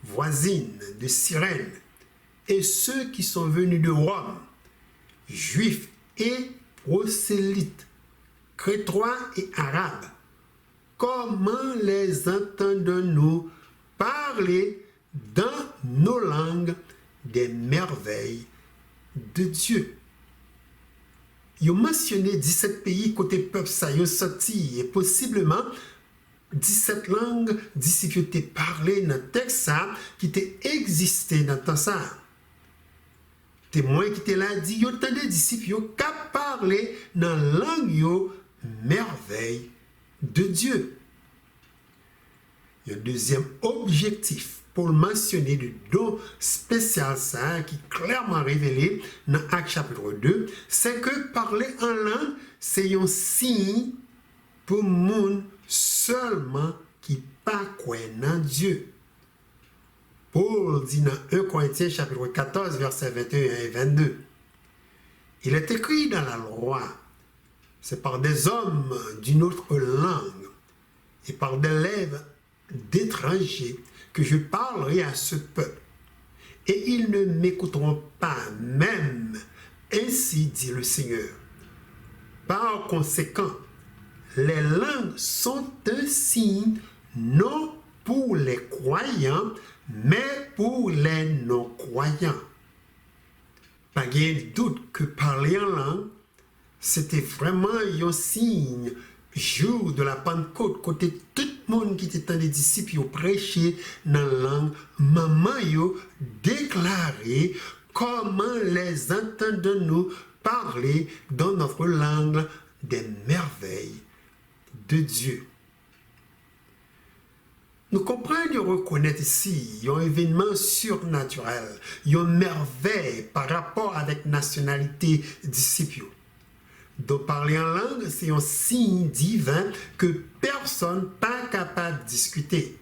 Speaker 1: voisine de Cyrène, et ceux qui sont venus de Rome, juifs et prosélytes, crétois et arabes. Comment les entendons-nous parler dans nos langues des merveilles de Dieu? Il a mentionné 17 pays côté peuple ça y est sorti et possiblement 17 langues difficultés parlées dans le texte ça qui était existé dans le temps ça. Témoin qui était là dit yo tant de disciples yo qui parler dans la langue yo merveille de Dieu. Il y a un deuxième objectif pour mentionner le don spécial ça qui est clairement révélé dans Actes chapitre 2, c'est que parler en langue, c'est un signe pour le monde seulement qui pas croit en Dieu. Paul dit dans 1 Corinthiens chapitre 14, versets 21 et 22. Il est écrit dans la loi, c'est par des hommes d'une autre langue et par des lèvres d'étrangers que je parlerai à ce peuple. Et ils ne m'écouteront pas même, ainsi dit le Seigneur. Par conséquent, les langues sont un signe non pour les croyants, mais pour les non-croyants. Pas de doute que parler en langue, c'était vraiment un signe, jour de la Pentecôte, côté tout le monde qui était dans les disciples, ils prêchaient dans la langue, maman yo déclaré comment les entendons-nous parler dans notre langue des merveilles de Dieu. Nous comprenons et reconnaître ici un événement surnaturel, une merveille par rapport avec la nationalité disciples. Donc parler en langue, c'est un signe divin que personne pas capable de discuter.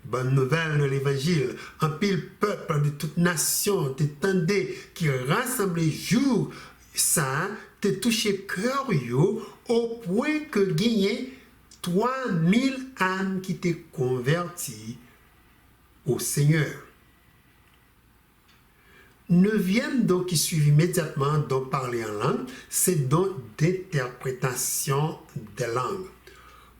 Speaker 1: Bonne nouvelle de l'évangile, un pile peuple de toute nation, t'étendais qui rassemblait jour, ça, te touché cœur yo, au point que gagné 3000 âmes qui t'est converties au Seigneur. Neuvième don qui suit immédiatement don parler en langue, c'est don d'interprétation des langues.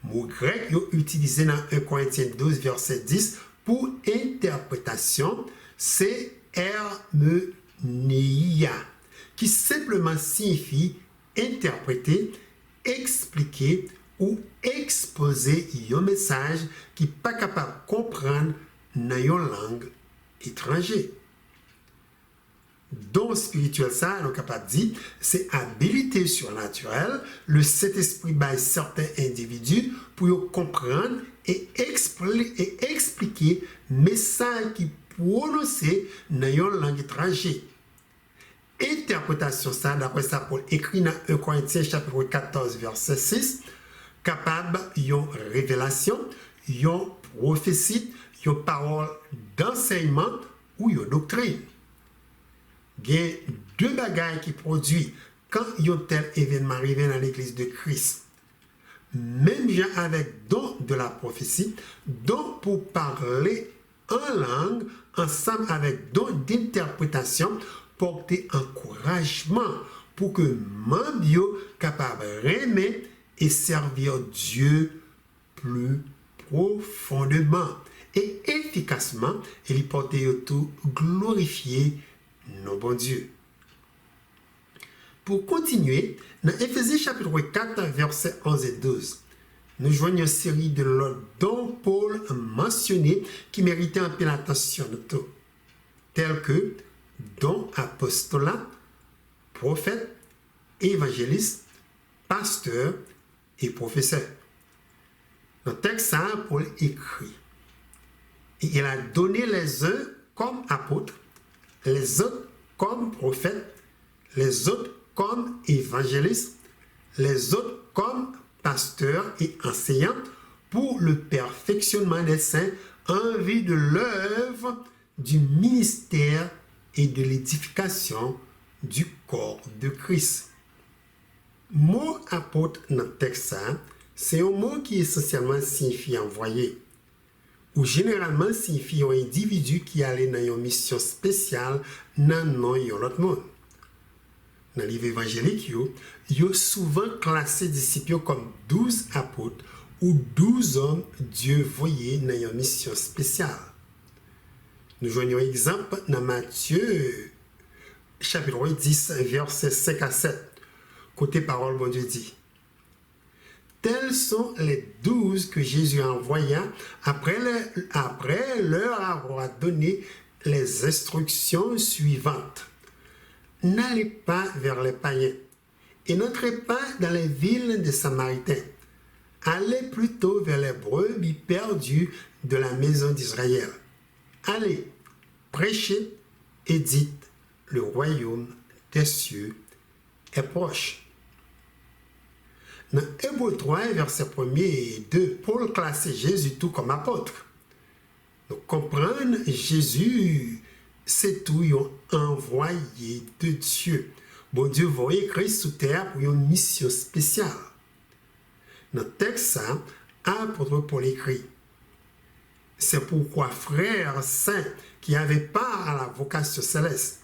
Speaker 1: Mot grec utilisé dans 1 Corinthiens 12, verset 10 pour interprétation, c'est hermeneia, qui simplement signifie interpréter, expliquer ou exposer un message qui n'est pas capable de comprendre dans une langue étrangère. Don spirituel, ça, on est capable de dire, c'est habilité surnaturelle, le Saint-Esprit baille certains individus pour comprendre et expliquer message qui prononcé dans une langue étrangère. Interprétation, ça, d'après ça, Paul écrit dans 1 Corinthiens chapitre 14, verset 6, capable d'une révélation, d'une prophétie, d'une parole d'enseignement ou d'une doctrine. Il y a deux bagages qui produisent quand un tel événement arrive dans l'église de Christ. Même gens avec don de la prophétie, don pour parler en langue, ensemble avec don d'interprétation, porter encouragement pour que membres capable d'aimer et servir Dieu plus profondément et efficacement et lui porter tout glorifier nos bons Dieu. Pour continuer, dans Éphésiens chapitre 4, versets 11 et 12, nous joignons une série de l'ordre dont Paul a mentionné qui méritait un peu l'attention de tout, tels que don apostolat, prophète, évangéliste, pasteur et professeur. Dans le texte, ça, Paul écrit, et il a donné les uns comme apôtres, les autres comme prophètes, les autres comme évangélistes, les autres comme pasteurs et enseignants pour le perfectionnement des saints en vue de l'œuvre du ministère et de l'édification du corps de Christ. Mot apôtre dans le texte, c'est un mot qui essentiellement signifie envoyé, ou généralement signifie un individu qui allait dans une mission spéciale dans l'autre monde. Dans le livre évangélique, il est souvent classé disciples comme 12 apôtres ou 12 hommes Dieu voyait dans une mission spéciale. Nous voyons un exemple dans Matthieu chapitre 10, versets 5 à 7. Côté parole, bon Dieu dit, tels sont les 12 que Jésus envoya après leur avoir donné les instructions suivantes. N'allez pas vers les païens et n'entrez pas dans les villes des Samaritains. Allez allez plutôt vers les brebis perdues de la maison d'Israël. Allez, prêchez et dites, le royaume des cieux est proche. Dans Hébreux 3, versets 1 et 2, Paul classait Jésus tout comme apôtre. Donc, comprendre Jésus, c'est tout un envoyé de Dieu. Bon Dieu voyait Christ sous terre pour une mission spéciale. Dans le texte, apôtre Paul écrit, c'est pourquoi, frères saints qui avaient part à la vocation céleste,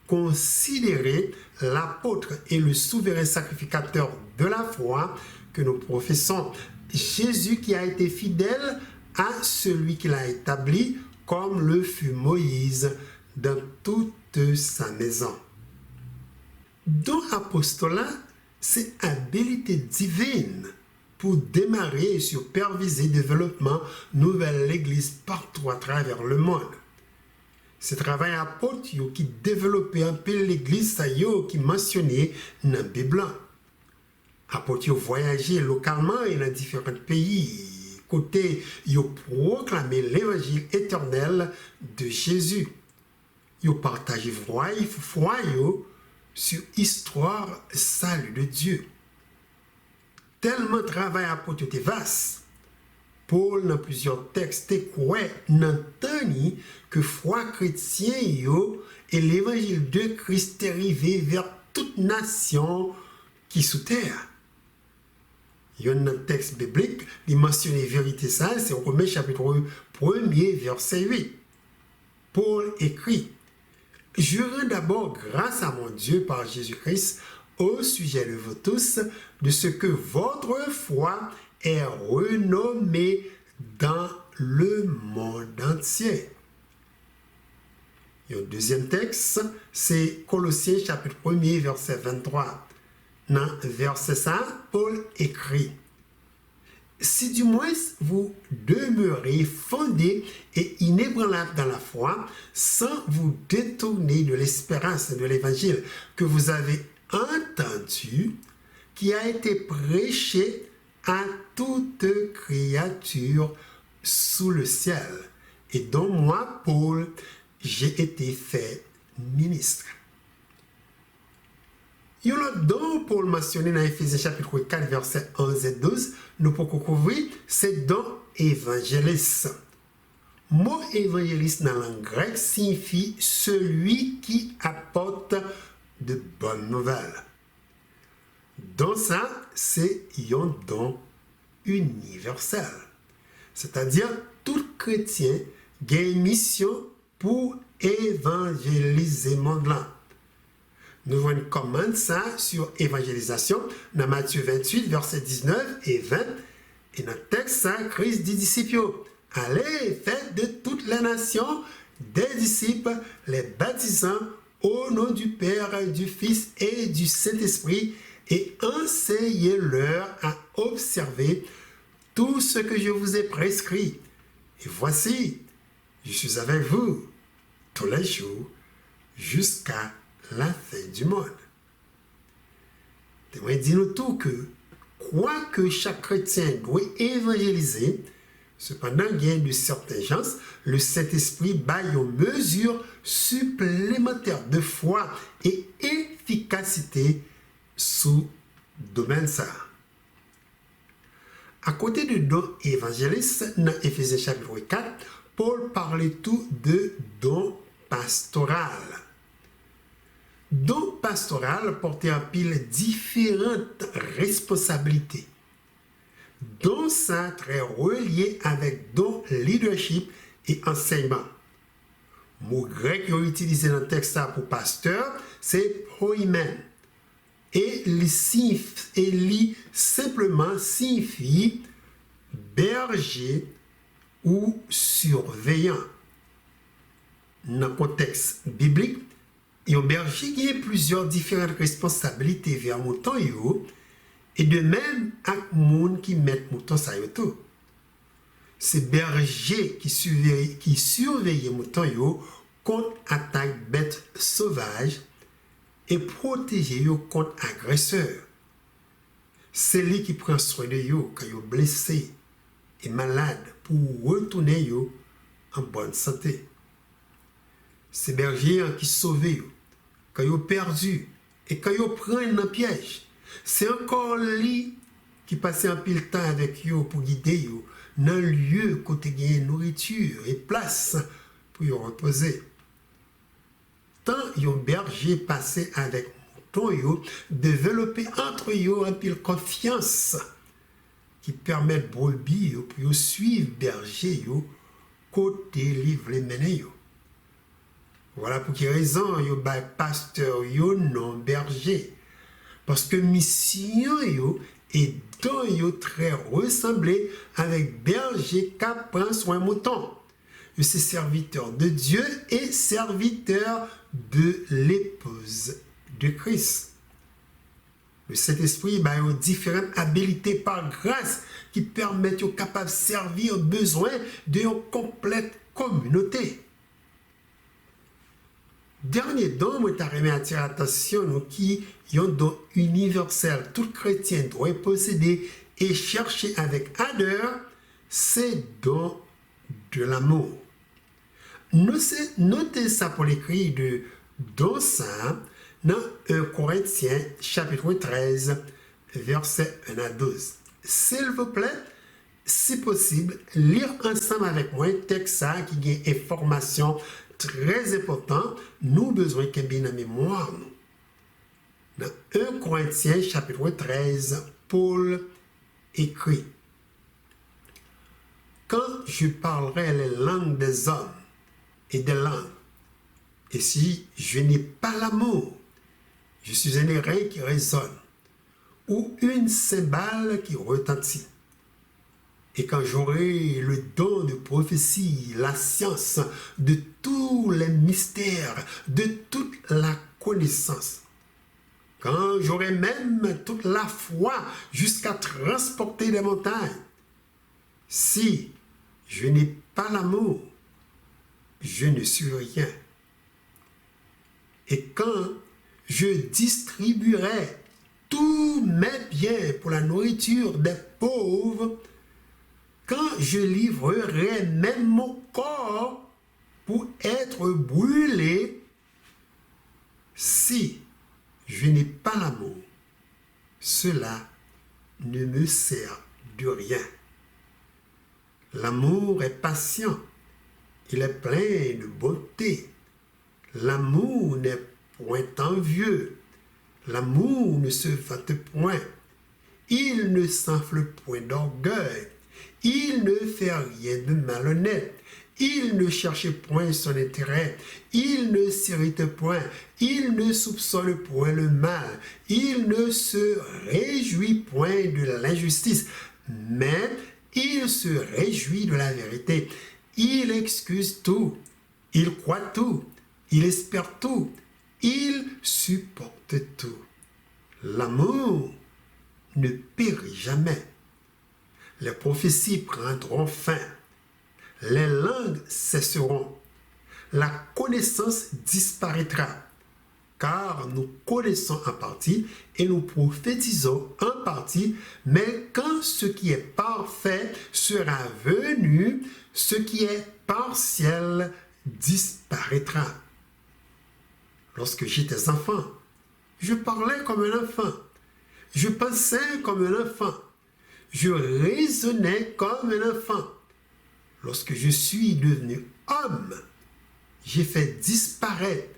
Speaker 1: considérez l'apôtre et le souverain sacrificateur de la foi que nous professons, Jésus qui a été fidèle à celui qui l'a établi, comme le fut Moïse dans toute sa maison. Dans l'apostolat, c'est habilité divine pour démarrer et superviser le développement nouvelle l'Église partout à travers le monde. C'est travail apôtre qui développait un peu l'Église qui mentionné dans la Bible. Apôtre voyageait localement et dans différents pays. Côté, ils proclamé l'évangile éternel de Jésus. Ils partagé foi sur l'histoire salut de Dieu. Tellement travail apôtre était vaste. Paul, dans plusieurs textes, n'entendit que foi chrétienne et l'évangile de Christ est arrivé vers toute nation qui sous terre. Il y a un texte biblique, il mentionne la vérité ça, c'est Romains chapitre 1er, verset 8. Paul écrit, « Je rends d'abord grâce à mon Dieu par Jésus-Christ au sujet de vous tous, de ce que votre foi est renommée dans le monde entier. » Il y a un deuxième texte, c'est Colossiens chapitre 1er, verset 23. Dans verset ça, Paul écrit, « Si du moins vous demeurez fondés et inébranlables dans la foi, sans vous détourner de l'espérance de l'évangile que vous avez entendu, qui a été prêché à toute créature sous le ciel, et dont moi, Paul, j'ai été fait ministre. » Il y a un don Paul mentionné dans Éphésiens chapitre 4, versets 11 et 12, nous pouvons couvrir, c'est don évangéliste. Le mot évangéliste dans la langue grecque signifie celui qui apporte de bonnes nouvelles. Dans ça, c'est un don universel. C'est-à-dire, tout chrétien a une mission pour évangéliser le monde-là. Nous voyons une commande ça sur évangélisation dans Matthieu 28, versets 19 et 20. Et dans le texte, ça, Christ dit disciples, allez, faites de toutes les nations des disciples, les baptisant au nom du Père, du Fils et du Saint-Esprit, et enseignez-leur à observer tout ce que je vous ai prescrit. Et voici, je suis avec vous tous les jours jusqu'à la fin du monde. Je dis nous tout que, quoique chaque chrétien doit évangéliser, cependant, il y a de certaines gens, le Saint-Esprit baille une mesure supplémentaire de foi et efficacité sous domaine ça. À côté de don évangéliste, dans Éphésiens chapitre 4, Paul parlait tout de don pastoral. Don pastoral portait en pile différentes responsabilités. Don ça très relié avec don leadership et enseignement. Le mot grec utilisé dans le texte pour pasteur, c'est proimen. Et il simplement signifie berger ou surveillant. Dans le contexte biblique, un berger qui a plusieurs différentes responsabilités vers le mouton et de même avec les gens qui mettent le mouton ça tout. C'est berger qui surveille les moutons contre attaque bêtes sauvages et protéger contre agresseurs. C'est lui qui prend soin de vous quand vous êtes blessé et malade pour retourner vous en bonne santé. C'est berger qui sauve vous quand vous êtes perdu et quand vous prenez un piège. C'est encore lui qui passe un pile temps avec vous pour guider vous dans le lieu côté gain nourriture et place pour vous reposer. Tant un berger passé avec mouton, développer entre eux un pile confiance qui permet brebis pour suivre berger côté livre les mener. Voilà pour quelle raison yo ba pasteur yo non berger. Parce que mission yo est dans yo très ressemblé avec berger qui prend soin mouton. C'est serviteur de Dieu et serviteur de l'épouse de Christ. Le Saint-Esprit a différentes habilités par grâce qui permettent aux capables de servir aux besoins d'une complète communauté. Dernier don, moi, je remis attirer l'attention qui est un don universel. Tout chrétien doit posséder et chercher avec ardeur, c'est don de l'amour. Notez ça pour l'écrit de don ça dans 1 Corinthiens chapitre 13, versets 1 à 12. S'il vous plaît, si possible, lire ensemble avec moi un texte qui a une information très importante. Nous avons besoin qu'il y ait une mémoire. Dans 1 Corinthiens chapitre 13, Paul écrit: quand je parlerai les langues des hommes et des langues, et si je n'ai pas l'amour, je suis un airain qui résonne, ou une cymbale qui retentit. Et quand j'aurai le don de prophétie, la science, de tous les mystères, de toute la connaissance, quand j'aurai même toute la foi jusqu'à transporter des montagnes, si je n'ai pas l'amour, je ne suis rien. Et quand je distribuerai tous mes biens pour la nourriture des pauvres, quand je livrerai même mon corps pour être brûlé, si je n'ai pas l'amour, cela ne me sert de rien. L'amour est patient, il est plein de bonté. L'amour n'est point envieux, l'amour ne se flatte point, il ne s'enfle point d'orgueil, il ne fait rien de malhonnête, il ne cherche point son intérêt, il ne s'irrite point, il ne soupçonne point le mal, il ne se réjouit point de l'injustice, mais il se réjouit de la vérité. Il excuse tout, il croit tout, il espère tout, il supporte tout. L'amour ne périt jamais. Les prophéties prendront fin, les langues cesseront, la connaissance disparaîtra, car nous connaissons en partie et nous prophétisons en partie, mais quand ce qui est parfait sera venu, ce qui est partiel disparaîtra. Lorsque j'étais enfant, je parlais comme un enfant, je pensais comme un enfant, je raisonnais comme un enfant. Lorsque je suis devenu homme, j'ai fait disparaître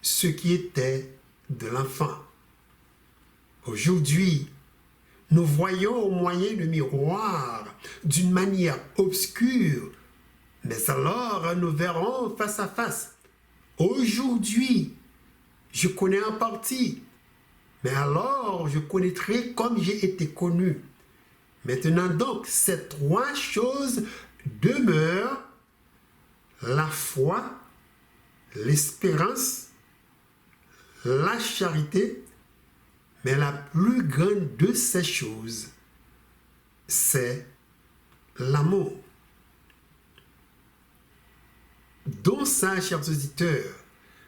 Speaker 1: ce qui était de l'enfant. Aujourd'hui, nous voyons au moyen de miroir d'une manière obscure, mais alors nous verrons face à face. Aujourd'hui, je connais en partie, mais alors je connaîtrai comme j'ai été connu. Maintenant donc, ces trois choses demeurent: la foi, l'espérance, la charité, mais la plus grande de ces choses, c'est l'amour. Donc ça, chers auditeurs,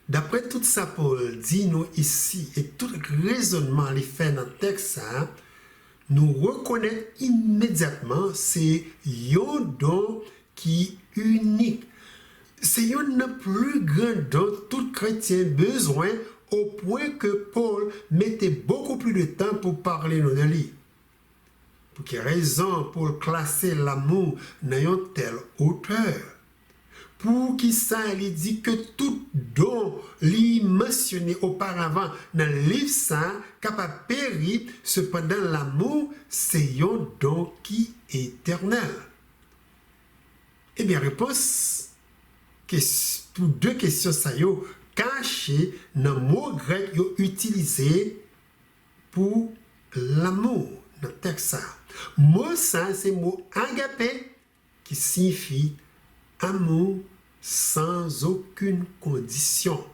Speaker 1: d'après tout ça, Paul dit nous ici, et tout raisonnement les fait dans le texte, nous reconnaître immédiatement c'est un don qui est unique. C'est un plus grand don tout chrétien besoin au point que Paul mettait beaucoup plus de temps pour parler de lui. Pour quelle raison Paul classait l'amour dans une telle hauteur? Pour qui ça, il dit que tout don lui mentionné auparavant dans le livre ça, capable périr, cependant l'amour, c'est un don qui est éternel. Eh bien, réponse pour deux questions ça yo cachées dans le mot grec yo utilisé pour l'amour dans le texte ça. Mot ça, c'est le mot agapé qui signifie amour sans aucune condition.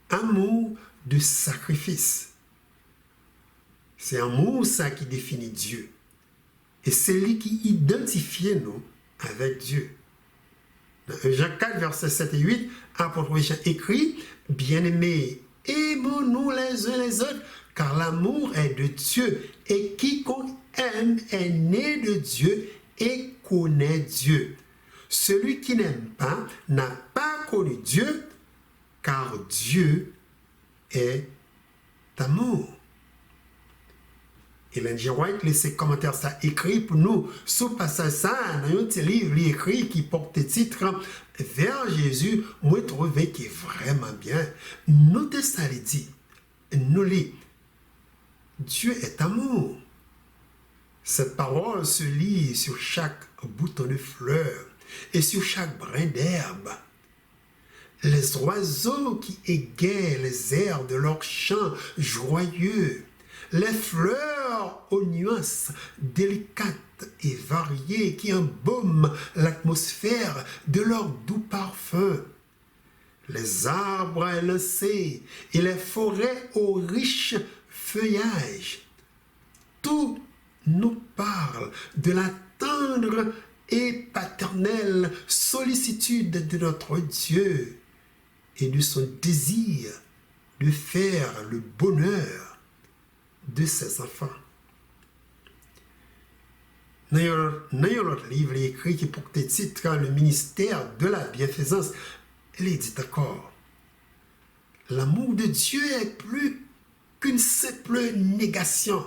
Speaker 1: Amour de sacrifice. C'est amour ça qui définit Dieu. Et c'est lui qui identifie nous avec Dieu. Dans Jean 4, versets 7 et 8, apôtre Jean écrit, « Bien-aimés, aimons-nous les uns les autres, car l'amour est de Dieu, et quiconque aime est né de Dieu et connaît Dieu. Celui qui n'aime pas n'a pas connu Dieu, car Dieu est amour. » Ellen G. White laisse ses commentaires ça écrit pour nous. Ce passage ça, dans un petit livre écrit qui porte le titre Vers Jésus, moi trouvé qui est vraiment bien. Notez ça, il dit, nous lit, Dieu est amour. Cette parole se lit sur chaque bouton de fleurs et sur chaque brin d'herbe. Les oiseaux qui égaient les airs de leurs chants joyeux, les fleurs aux nuances délicates et variées qui embaument l'atmosphère de leur doux parfum, les arbres élancés et les forêts aux riches feuillages, tout nous parle de la tendre et paternelle sollicitude de notre Dieu et de son désir de faire le bonheur de ses enfants. Dans un autre livre écrit qui porte le titre Le ministère de la bienfaisance, il est dit encore, l'amour de Dieu est plus qu'une simple négation.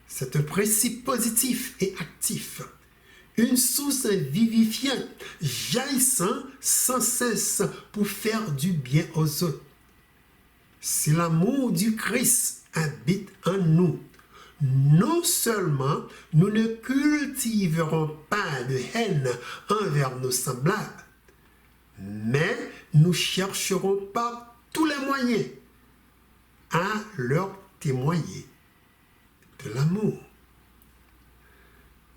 Speaker 1: C'est un principe positif et actif, une source vivifiante, jaillissant sans cesse pour faire du bien aux autres. Si l'amour du Christ habite en nous, non seulement nous ne cultiverons pas de haine envers nos semblables, mais nous chercherons par tous les moyens à leur témoigner de l'amour.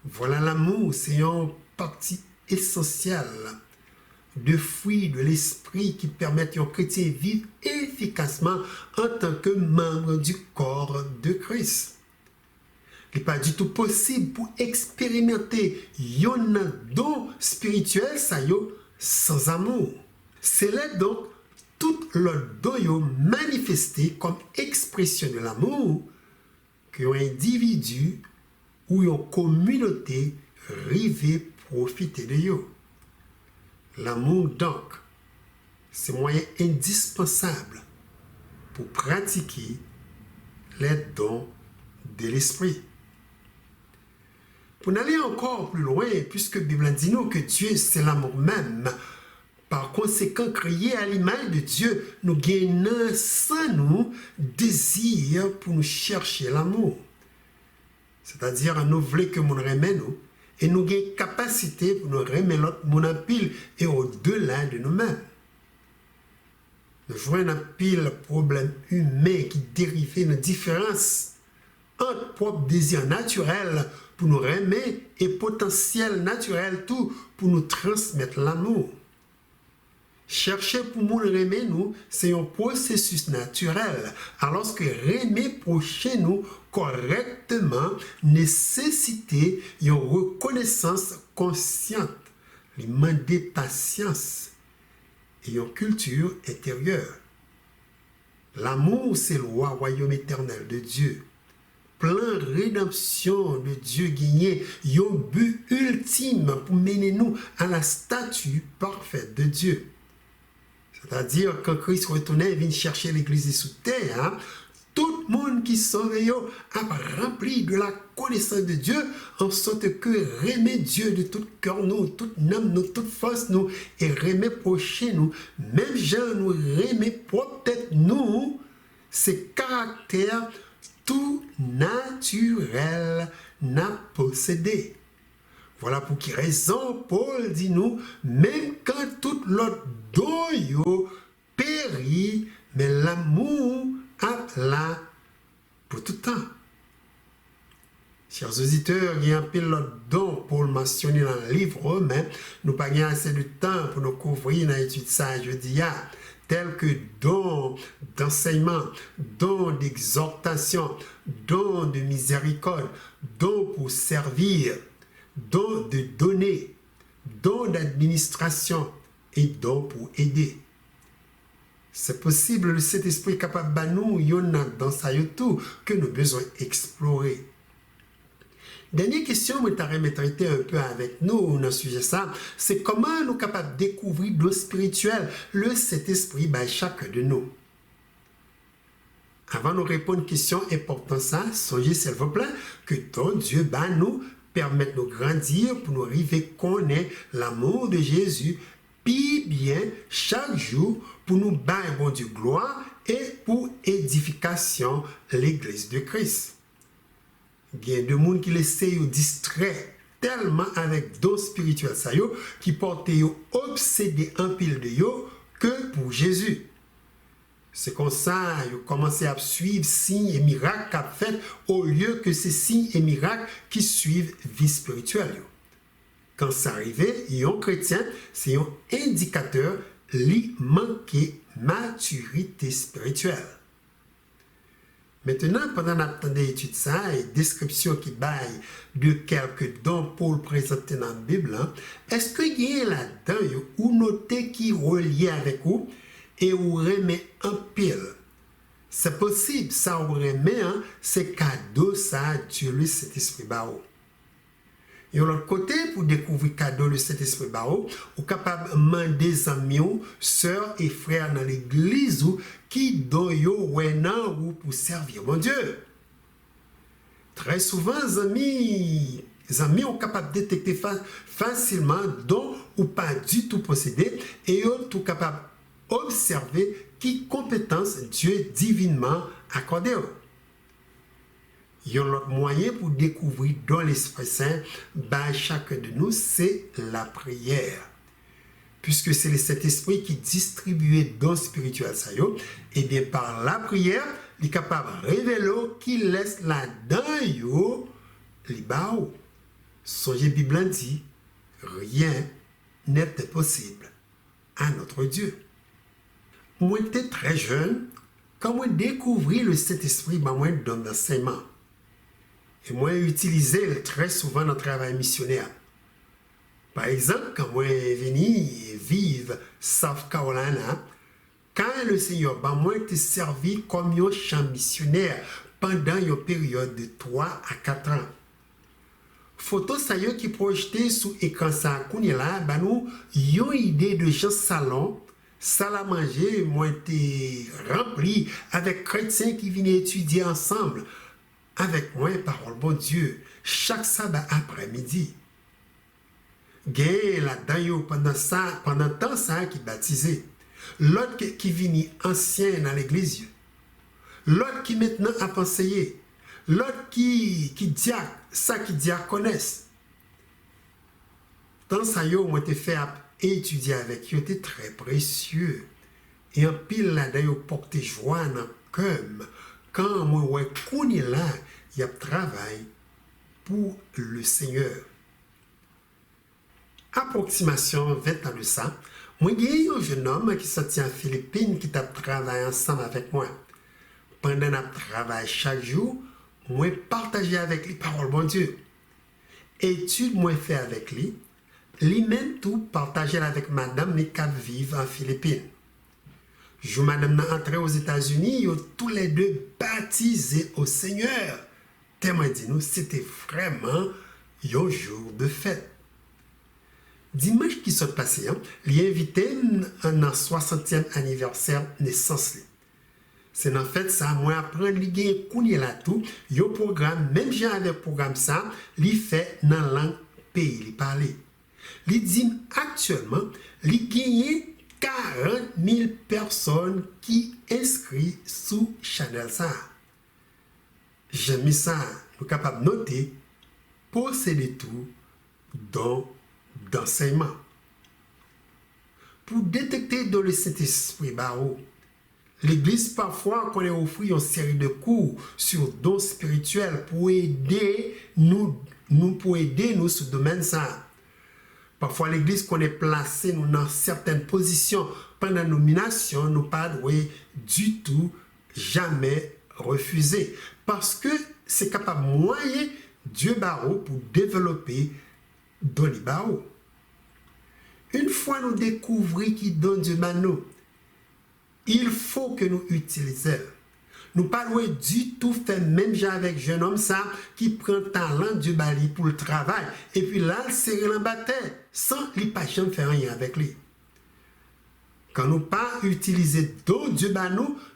Speaker 1: Voilà l'amour, c'est une partie essentielle de fruits de l'esprit qui permettent aux chrétiens de vivre efficacement en tant que membres du corps de Christ. Il n'est pas du tout possible pour expérimenter un don spirituel sans amour. C'est là donc tout le don manifesté comme expression de l'amour qu'un individu ou une communauté rivait profiter de eux. L'amour, donc, c'est un moyen indispensable pour pratiquer les dons de l'esprit. Pour aller encore plus loin, puisque la Bible dit nous que Dieu, c'est l'amour même, par conséquent, créé à l'image de Dieu, nous gagnons sans nous désir pour nous chercher l'amour. C'est-à-dire, nous voulons que nous remet nous, et nous avons capacité pour nous remettre l'autre mon pile et au-delà de nous-mêmes. Nous jouons un pile problème humain qui dérive de différences entre propre désir naturel pour nous remettre et potentiel naturel tout pour nous transmettre l'amour. Chercher pour nous remettre nous, c'est un processus naturel, alors que remettre prochain nous correctement nécessiter une reconnaissance consciente, lui demander patience et une culture intérieure. L'amour, c'est le royaume éternel de Dieu. plan rédemption de Dieu gagné, un but ultime pour mener nous à la statue parfaite de Dieu. C'est-à-dire, quand Christ retournait, il vient chercher l'église sous terre, hein, tout le monde qui sauve a rempli de la connaissance de Dieu, en sorte que remet Dieu de tout cœur, nous, toute âme, nous, toute force, nous, et remet prochain nous, même gens nous remet peut-être nous, ces caractères tout naturels n'a possédé. Voilà pour qui raison Paul dit nous, même quand tout l'autre don périt, mais l'amour a là pour tout temps. Chers auditeurs, il y a un pile l'autre don Paul mentionné dans le livre, mais nous n'avons pas assez de temps pour nous couvrir dans l'étude ça jeudi, tels que don d'enseignement, don d'exhortation, don de miséricorde, don pour servir, don de donner, don d'administration et don pour aider. C'est possible, le Saint-Esprit est capable de nous, il y en a dans ça tout que nous avons besoin d'explorer. Dernière question, je vais traiter un peu avec nous dans ce sujet ça, c'est comment nous sommes capables de découvrir l'eau spirituelle, le Saint-Esprit, by chacun de nous. Avant de répondre à une question importante, ça, songez s'il vous plaît que ton Dieu nous permet de nous grandir pour nous arriver à connaître l'amour de Jésus, puis bien chaque jour pour nous battre bon Dieu gloire et pour édification l'Église de Christ. Il y a des gens qui laissent distrait tellement avec dons spirituels ça yo, qui portent obsédés en pile de yo que pour Jésus. C'est comme ça ils ont commencé à suivre signes et miracles qu'a fait au lieu que ces signes et miracles qui suivent vie spirituelle. Quand ça arrivait, un chrétien, c'est un indicateur qui manquait maturité spirituelle. Maintenant, pendant l'étude ça et description qui baille de quelques dons Paul présentés dans la Bible, est-ce qu'il y a là-dedans ou noter qui relie avec vous et vous remet en pile? C'est possible, ça vous remet, c'est cadeau, ça, Dieu le Saint-Esprit bao. Et de l'autre côté, pour découvrir cadeau le Saint-Esprit bao, vous êtes capable de demander des amis, sœurs et frères dans l'église qui donnent ou pour servir mon Dieu. Très souvent, les amis sont capables de détecter facilement dont ou pas du tout possédé et ils sont capables d'observer qui compétence Dieu divinement accordé. Il y a l'autre moyen pour découvrir dans l'Esprit Saint, chacun de nous, c'est la prière. Puisque c'est le Saint-Esprit qui distribue les dons spirituels, et bien par la prière, il est capable de révéler qu'il laisse là-dedans, les baou. Songez, la Bible dit, rien n'est impossible à notre Dieu. Moi, j'étais très jeune, quand moi découvris le Saint-Esprit, moi, don d'enseignement. Et moi, utilisé très souvent dans le travail missionnaire. Par exemple, quand moi venu vivre South Carolina, quand le Seigneur moi été servi comme un champ missionnaire pendant une période de 3 à 4 ans. Photo ça qui projeté sous écran ça là, nous une idée de gens salon, salle à manger, moi été rempli avec chrétiens qui venaient étudier ensemble. Avec moi, parole bon Dieu, chaque sabbat après-midi. Gain là-dedans, pendant temps ça qui baptisé. L'autre qui vient ancien dans l'église. L'autre qui maintenant a pensé. L'autre qui diaconesse. Tant ça yo ont été fait étudier avec eux, était très précieux. Et en pile là-dedans, yo porté joie dans le cœur. Quand moi, il y a travail pour le Seigneur. Approximation 20 ans de ça, moi, il y a un jeune homme qui sortit en Philippines qui a travaillé ensemble avec moi. Pendant notre travail chaque jour, moi, partageais avec lui parole bon Dieu. Étude, moi, fait avec lui. Lui-même, tout partageait avec madame qui vit en Philippines. Madame est entrée aux États-Unis, ils ont tous les deux baptisés au Seigneur. témoin dit nous, c'était vraiment un jour de fête. Dimanche qui s'est passé, il a invité un 60e anniversaire naissance. C'est en fait ça, moi apprendre li gen kounye la tout, yo programme, même j'ai avec programme ça, li fait dans langue pays, li parle. Li dit actuellement, li gagne 40 000 personnes qui inscrits sous channel ça. J'ai mis ça, nous capable de noter, posséder tout dans d'enseignement. Pour détecter dans le Saint-Esprit barreau, l'Église parfois connaît offrir une série de cours sur dons spirituels pour aider nous sur ce domaine ça. Parfois l'Église connaît placer nous dans certaines positions pendant la nomination, nous pas du tout jamais refuser parce que c'est capable moyen Dieu barreau pour développer dans les barreaux. Une fois nous découvrons qui donne Dieu nous, il faut que nous utilisions. Nous pas du tout faire même genre avec jeune homme ça qui prend talent du bali pour le travail et puis là il serre l'embâter sans lui pas jamais faire rien avec lui. Quand nous pas utiliser don Dieu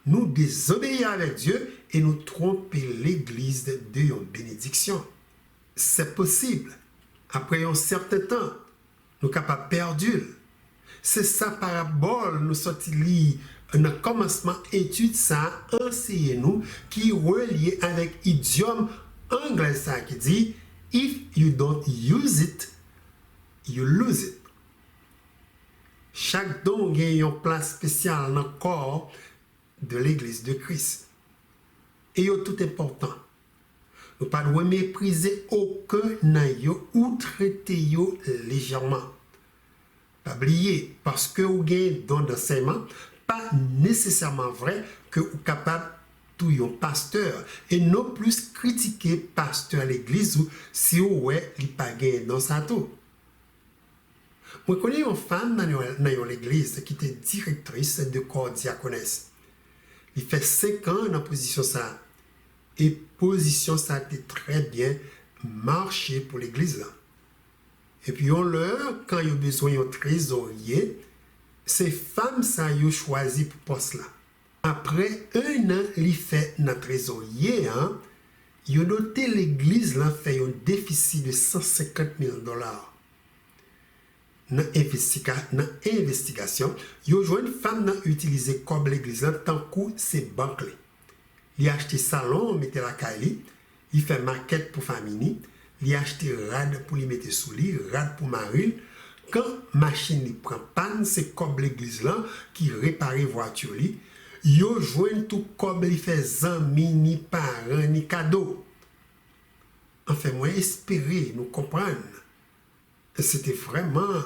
Speaker 1: nous désobéir avec Dieu et nous tromper l'église de une bénédiction. C'est possible. Après un certain temps, nous capables perdu. C'est ça parabole nous sorti li dans commencement étude ça enseigner nous qui relié avec idiome anglais ça qui dit if you don't use it you lose it. Chaque don gagne une place spéciale dans le corps de l'église de Christ. Et c'est tout important. Nous ne pouvons pas mépriser aucun naïo ou traiter yo légèrement. Pas oublier, parce que vous avez un don d'enseignement, pas nécessairement vrai que vous êtes capable de tout un pasteur. Et non plus critiquer pasteur à l'église ou si vous n'avez pas gagné dans sa tour. Je connais une femme dans l'église qui était directrice de corps diaconesse. Il fait 5 ans dans la position ça. Et position ça a été très bien marché pour l'église. Et puis on leur, quand il y a besoin d'un trésorier, ces femmes ça ont choisi pour poste là. Après 1 an, il fait notre trésorier, il a noté l'église là fait un déficit de $150,000. Dans l'investigation, il y a une femme qui a utilisé comme l'église tant que c'est banque. Il a acheté salon, il mettait la caille, il fait maquette pour famille, il a acheté rad pour lui mettre sous lit, rad pour mari. Quand machine il prend panne, c'est comme l'église là qui répare voiture li. Yo joine tout comme il fait zami ni parents ni cadeau. Enfin moi espérer nous comprendre. C'était vraiment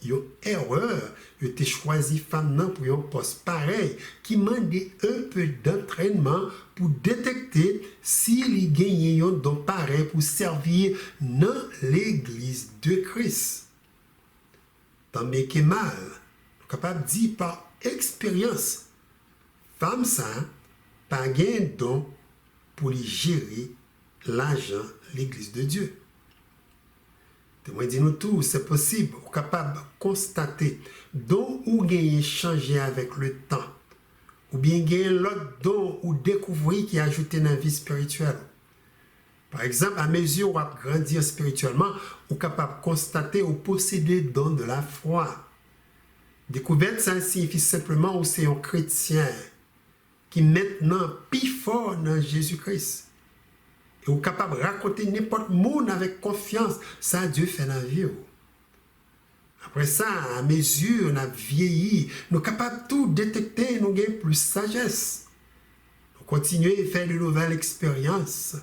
Speaker 1: une erreur. Yo te choisi femme nan pour un poste pareil qui demandait un peu d'entraînement pour détecter s'il gagnait un don pareil pour servir dans l'église de Christ. Tant bien que mal, nous sommes capables de dire par expérience, femme ça, pas gain don pour les gérer l'argent l'église de Dieu. Témoin dit nous tout, c'est possible, vous capable de constater don ou gagner changé avec le temps, ou bien gagner l'autre don ou découvrir qui a ajouté dans la vie spirituelle. Par exemple, à mesure où on va grandir spirituellement, on est capable de constater ou posséder don de la foi. Découverte, ça signifie simplement que c'est un chrétien qui maintenant plus fort dans Jésus-Christ. Et vous êtes capable de raconter n'importe monde avec confiance. Ça, Dieu fait dans la vie. Après ça, à mesure, on a vieilli, nous sommes capables de tout détecter, nous avons plus de sagesse. Nous continuons à faire de nouvelles expériences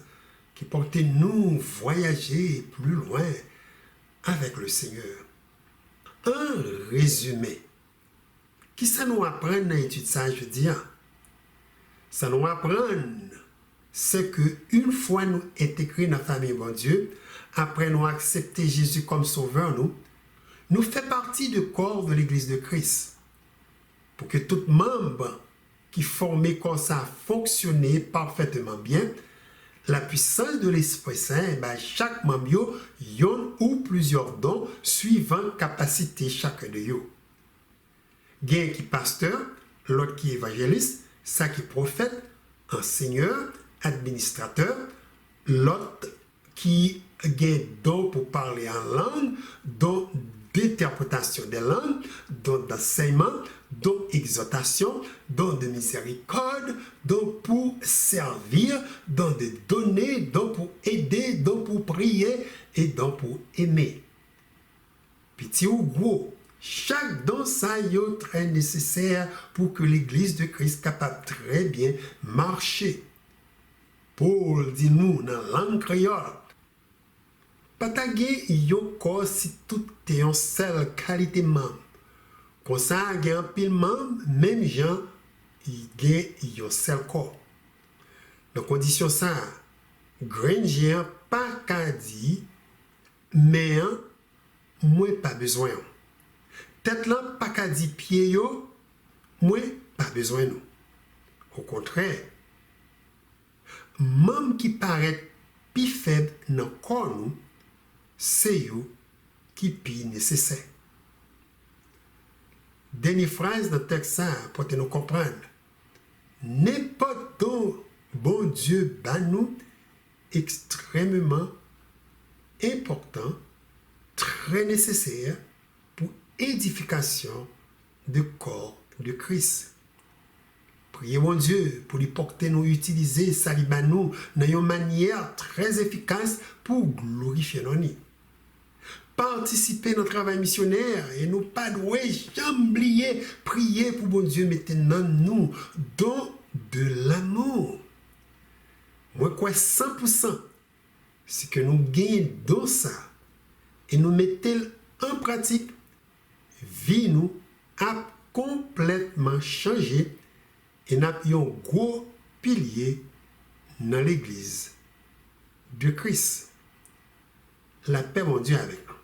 Speaker 1: qui portent nous voyager plus loin avec le Seigneur. Un résumé. Qui ça nous apprend dans l'étude ça, je veux dire? Ça nous apprend c'est que une fois nous intégrés dans la famille de Dieu, après nous accepter Jésus comme sauveur, nous fait partie du corps de l'Église de Christ. Pour que tout membre qui formait comme ça fonctionne parfaitement bien, la puissance de l'Esprit Saint, chaque membre a un ou plusieurs dons suivant capacité chacun de eux. Il y a qui pasteur, l'autre qui évangéliste, ça qui prophète, enseigneur, administrateur, l'autre qui a don pour parler en langue, don d'interprétation des langues, don d'enseignement, don d'exhortation, don de miséricorde, don pour servir, don de donner, don pour aider, don pour prier et don pour aimer. Petit ou gros, chaque don ça est très nécessaire pour que l'Église de Christ capable très bien marcher. Paul dit nous dans la langue créole, pas taguer yo corps si tout est en seule qualité membre. Comme ça, il y a un pile membre, même gens, il y a un seul corps. Dans condition ça, Granger pas qu'à dire, mais moi pas besoin. Tête là pas qu'à dire pied yo, moi pas besoin nous. Au contraire, même qui paraît plus faible dans le corps nous, c'est eux qui plus nécessaire. Dernière phrase dans le texte pour nous comprendre. N'importe où, bon Dieu, nous extrêmement important, très nécessaire pour édification du corps de Christ. Priez mon Dieu pour lui porter nous utiliser ça nous dans une manière très efficace pour glorifier nos nids. Participer à notre travail missionnaire et nous pas douer jamais oublier prier pour bon Dieu maintenant nous don de l'amour. Moi quoi 100% c'est que nous gagnons dans ça et nous mettons en pratique vie nous a complètement changé et nous avons un gros pilier dans l'église de Christ. La paix mon Dieu avec nous.